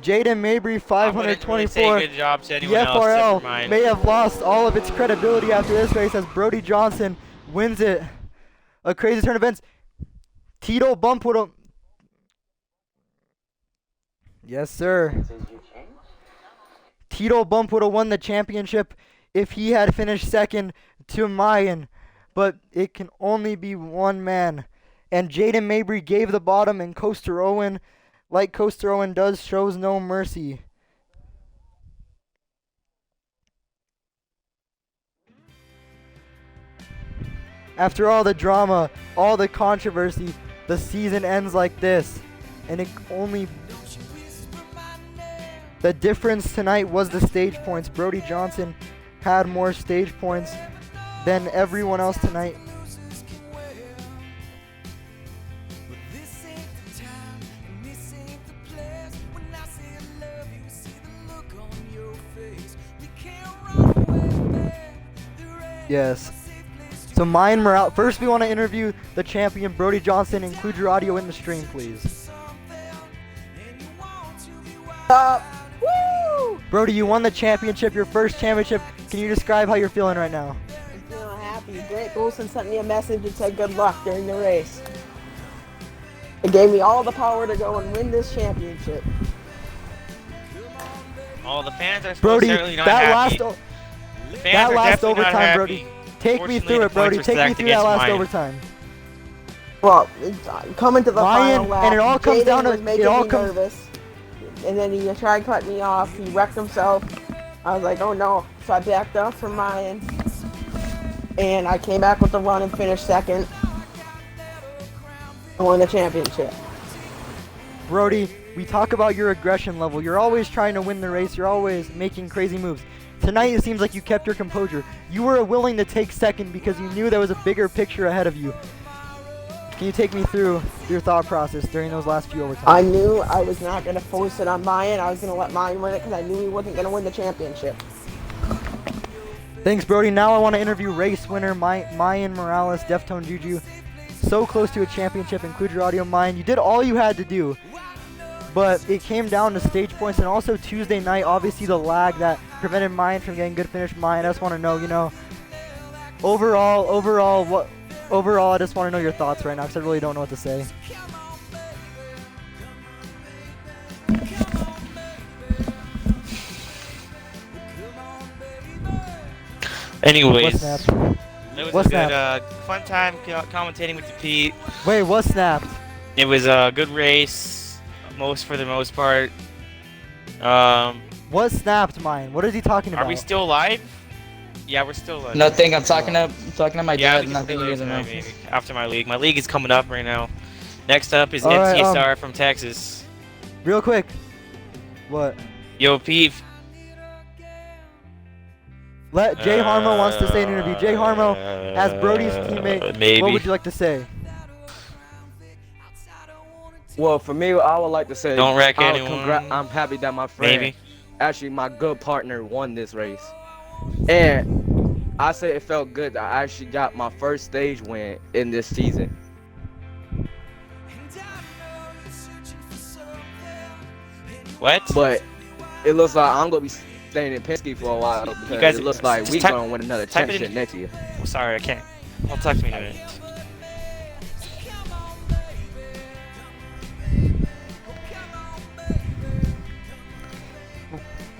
Speaker 1: Jaden Mabry 524.
Speaker 2: Good job to
Speaker 1: The
Speaker 2: anyone else except for
Speaker 1: FRL
Speaker 2: Mayan.
Speaker 1: may have lost all of its credibility after this race as Brody Johnson wins it. A crazy turn of events. Tito Bump would have... Yes, sir. Tito Bump would have won the championship if he had finished 2nd to Mayan. But it can only be one man. And Jaden Mabry gave the bottom, and Coaster Owen, like Coaster Owen does, shows no mercy. After all the drama, all the controversy, the season ends like this. And it only... The difference tonight was the stage points. Brody Johnson had more stage points than everyone else tonight. Yes. So Mayan Morales. First we want to interview the champion, Brody Johnson. Include your audio in the stream, please.
Speaker 4: Woo!
Speaker 1: Brody, you won the championship, your first championship. Can you describe how you're feeling right now?
Speaker 4: I'm feeling happy. happy. Grant Golson sent me a message and said good luck during the race. It gave me all the power to go and win this championship.
Speaker 2: All the fans are
Speaker 1: Brody,
Speaker 2: certainly not
Speaker 1: that
Speaker 2: happy.
Speaker 1: last
Speaker 2: Fans
Speaker 1: that
Speaker 2: are
Speaker 1: last
Speaker 2: definitely not
Speaker 1: overtime,
Speaker 2: happy.
Speaker 1: Brody. Take me
Speaker 2: Fortunately,
Speaker 1: through
Speaker 2: the
Speaker 1: it, Brody.
Speaker 2: points were
Speaker 1: Take me
Speaker 2: stacked
Speaker 1: through that
Speaker 2: against
Speaker 1: last
Speaker 2: mine.
Speaker 1: overtime.
Speaker 4: Well, coming to the
Speaker 1: Ryan,
Speaker 4: final lap,
Speaker 1: and it all comes
Speaker 4: Jaden
Speaker 1: down to-
Speaker 4: was making
Speaker 1: it all
Speaker 4: me
Speaker 1: comes-
Speaker 4: nervous. And then he tried to cut me off. He wrecked himself. I was like, oh no. So I backed up from Ryan. And I came back with the run and finished second. I won the championship.
Speaker 1: Brody, we talk about your aggression level. You're always trying to win the race. You're always making crazy moves. Tonight, it seems like you kept your composure. You were willing to take second because you knew there was a bigger picture ahead of you. Can you take me through your thought process during those last few overtimes?
Speaker 4: I knew I was not going to force it on Ryan. I was going to let Ryan win it because I knew he wasn't going to win the championship.
Speaker 1: Thanks, Brody. Now I want to interview race winner Mayan Morales, Deftone Juju. So close to a championship. Include your audio, Mayan. You did all you had to do, but it came down to stage points and also Tuesday night. Obviously, the lag that prevented Mayan from getting good finish. Mayan, I just want to know, overall, I just want to know your thoughts right now because I really don't know what to say.
Speaker 2: Anyways,
Speaker 1: What snapped?
Speaker 2: it was
Speaker 1: What
Speaker 2: a good,
Speaker 1: snapped?
Speaker 2: fun time commentating with you, Pete.
Speaker 1: Wait, what snapped?
Speaker 2: It was a good race, for the most part.
Speaker 1: What snapped, Mayan? What is he talking about?
Speaker 2: Are we still live? Yeah, we're still live.
Speaker 5: Nothing. I'm talking to my
Speaker 2: Yeah,
Speaker 5: dad. Nothing you guys know.
Speaker 2: maybe. After my league. My league is coming up right now. Next up is
Speaker 1: All right,
Speaker 2: MTSR from Texas.
Speaker 1: Real quick. What?
Speaker 2: Yo, Pete.
Speaker 1: Jay Harmo wants to say an interview. Jay Harmo, as Brody's teammate,
Speaker 2: maybe.
Speaker 1: what would you like to say?
Speaker 8: Well, for me, I would like to say
Speaker 2: Don't wreck anyone.
Speaker 8: I'm happy that my friend,
Speaker 2: Maybe.
Speaker 8: actually my good partner, won this race. And I say it felt good that I actually got my first stage win in this season.
Speaker 2: What?
Speaker 8: But it looks like I'm going to be staying in Penske for a while because
Speaker 2: guys-
Speaker 8: it looks like
Speaker 2: just
Speaker 8: we're
Speaker 2: type-
Speaker 8: going to win another
Speaker 2: type it in.
Speaker 8: championship next year.
Speaker 2: Oh, sorry, I can't. I'll talk to me in a minute.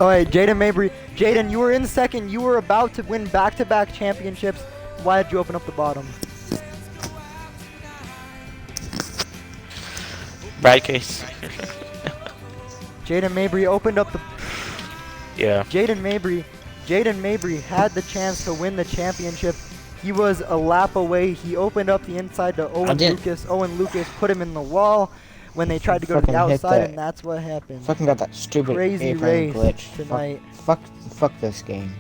Speaker 1: All right, Jaden Mabry. Jaden, you were in second. You were about to win back-to-back championships. Why did you open up the bottom?
Speaker 2: Bad case.
Speaker 1: Jaden Mabry opened up the...
Speaker 2: Yeah.
Speaker 1: Jaden Mabry had the chance to win the championship. He was a lap away. He opened up the inside to Owen Lucas. Owen Lucas put him in the wall when they tried to go to the
Speaker 3: Fucking hit
Speaker 1: outside,
Speaker 3: that.
Speaker 1: and that's what happened.
Speaker 3: Fucking got that stupid
Speaker 1: Crazy
Speaker 3: apron
Speaker 1: race
Speaker 3: glitch.
Speaker 1: tonight.
Speaker 3: Fuck this game.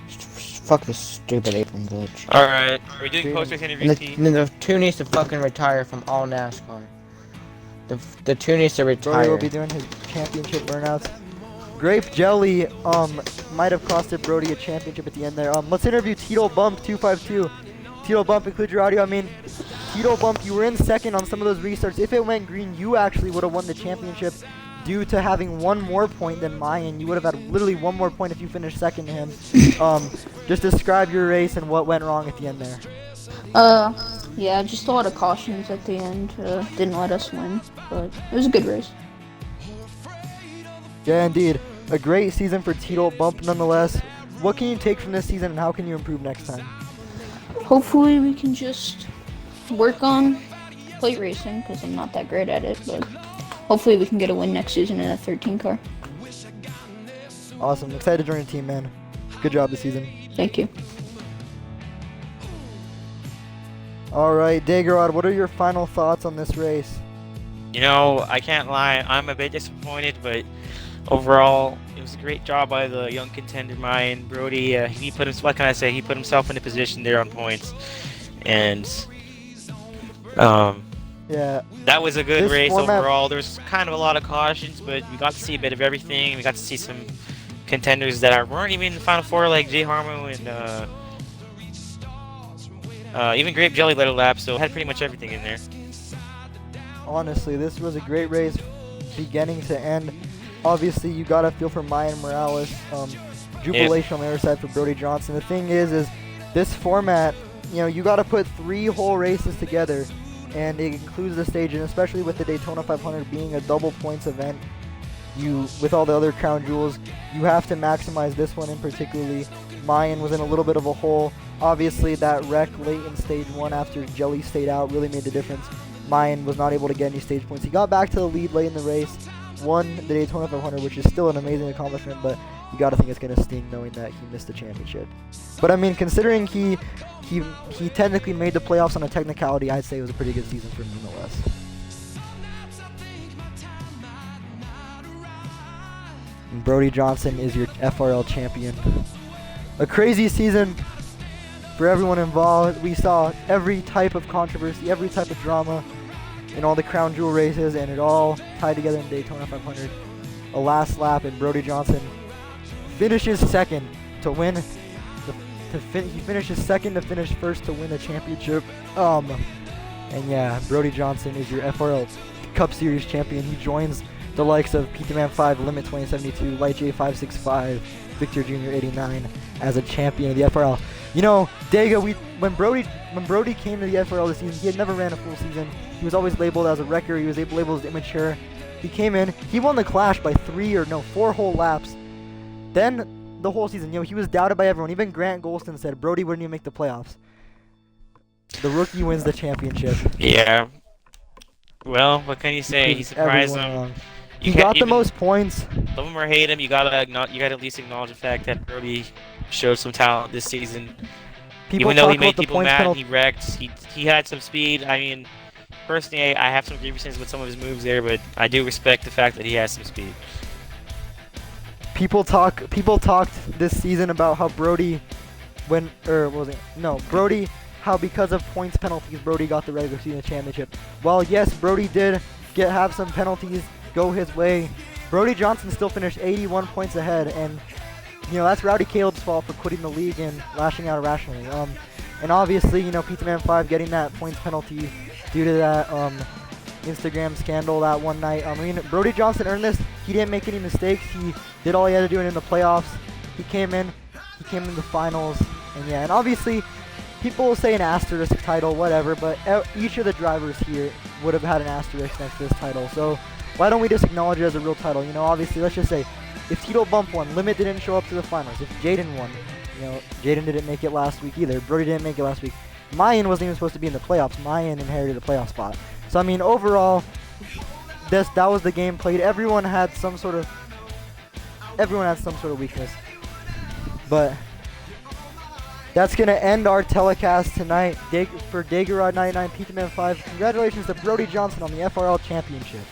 Speaker 3: Fuck this stupid apron glitch.
Speaker 2: Alright. Are we doing
Speaker 1: Dude.
Speaker 2: post-race
Speaker 3: And
Speaker 2: interviews,
Speaker 3: the,
Speaker 2: Pete?
Speaker 3: and the two needs to fucking retire from all NASCAR. The two needs to
Speaker 1: Brody
Speaker 3: retire.
Speaker 1: will be doing his championship burnouts. Grape Jelly might have costed Brody a championship at the end there. Let's interview Tito Bump 252. Tito Bump, include your audio. I mean, Tito Bump, you were in second on some of those restarts. If it went green, you actually would have won the championship due to having one more point than Mayan. You would have had literally one more point if you finished second to him. Just describe your race and what went wrong at the end there.
Speaker 6: Yeah, just a lot of cautions at the end. Didn't let us win, but it was a good race.
Speaker 1: Yeah, indeed. A great season for Tito Bump nonetheless. What can you take from this season and how can you improve next time?
Speaker 6: Hopefully we can just work on plate racing, because I'm not that great at it, but hopefully we can get a win next season in a 13 car.
Speaker 1: Awesome. Excited to join the team, man. Good job this season.
Speaker 6: Thank you.
Speaker 1: All right, Dagerod, what are your final thoughts on this race?
Speaker 2: You know, I can't lie. I'm a bit disappointed, but overall, it was a great job by the young contender, Mayan Brody. He put himself, what can I say? He put himself in a position there on points, and
Speaker 1: Yeah,
Speaker 2: that was a good
Speaker 1: This
Speaker 2: race
Speaker 1: format-
Speaker 2: overall. There was kind of a lot of cautions, but we got to see a bit of everything. We got to see some contenders that weren't even in the Final Four, like Jay Harmo and even Grape Jelly led a lap, so it had pretty much everything in there.
Speaker 1: honestly, this was a great race beginning to end. Obviously, you got to feel for Mayan Morales. Jubilation on the other side for Brody Johnson. The thing is this format, you got to put 3 whole races together, and it includes the stage, and especially with the Daytona 500 being a double points event, with all the other crown jewels, you have to maximize this one in particularly. Mayan was in a little bit of a hole. Obviously, that wreck late in stage 1 after Jelly stayed out really made the difference. Mayan was not able to get any stage points. He got back to the lead late in the race, won the Daytona 500, which is still an amazing accomplishment, but you got to think it's going to sting knowing that he missed the championship. But I mean, considering he technically made the playoffs on a technicality, I'd say it was a pretty good season for him nonetheless. And Brody Johnson is your FRL champion. A crazy season for everyone involved. We saw every type of controversy, every type of drama in all the crown jewel races, and it all tied together in Daytona 500. A last lap, and Brody Johnson finishes second to win. He finishes second to finish first to win the championship. And yeah, Brody Johnson is your FRL Cup Series champion. He joins the likes of PT-Man 5, Limit 2072, Light J 565, Victor Jr. 89 as a champion of the FRL. You know, Dega, when Brody came to the FRL this season, he had never ran a full season. He was always labeled as a wrecker. He was labeled as immature. He came in, he won the Clash by 4 whole laps. Then the whole season, he was doubted by everyone. Even Grant Golston said Brody wouldn't even make the playoffs. The rookie wins the championship.
Speaker 2: Yeah. Well, what can you say? He surprised them.
Speaker 1: He got the most points.
Speaker 2: Love him or hate him, you gotta at least acknowledge the fact that Brody showed some talent this season. Even though he made people mad, he wrecked. He had some speed. I mean, personally, I have some grievances with some of his moves there, but I do respect the fact that he has some speed.
Speaker 1: People talked this season about how Brody, how because of points penalties, Brody got the regular season championship. While yes, Brody did have some penalties go his way, Brody Johnson still finished 81 points ahead, and that's Rowdy Caleb's fault for quitting the league and lashing out irrationally. And obviously, PT-Man 5 getting that points penalty due to that Instagram scandal that one night. I mean, Brody Johnson earned this. He didn't make any mistakes. He did all he had to do in the playoffs. He came in the finals, and obviously, people will say an asterisk title, whatever, but each of the drivers here would have had an asterisk next to this title. So why don't we just acknowledge it as a real title? Obviously, let's just say, if Tito Bump won, Limit didn't show up to the finals. If Jaden won, Jaden didn't make it last week either. Brody didn't make it last week. Mayan wasn't even supposed to be in the playoffs. Mayan inherited a playoff spot. So I mean, overall, that was the game played. Everyone had some sort of weakness. But that's gonna end our telecast tonight for Dagarod 99 PT-Man 5. Congratulations to Brody Johnson on the FRL Championship.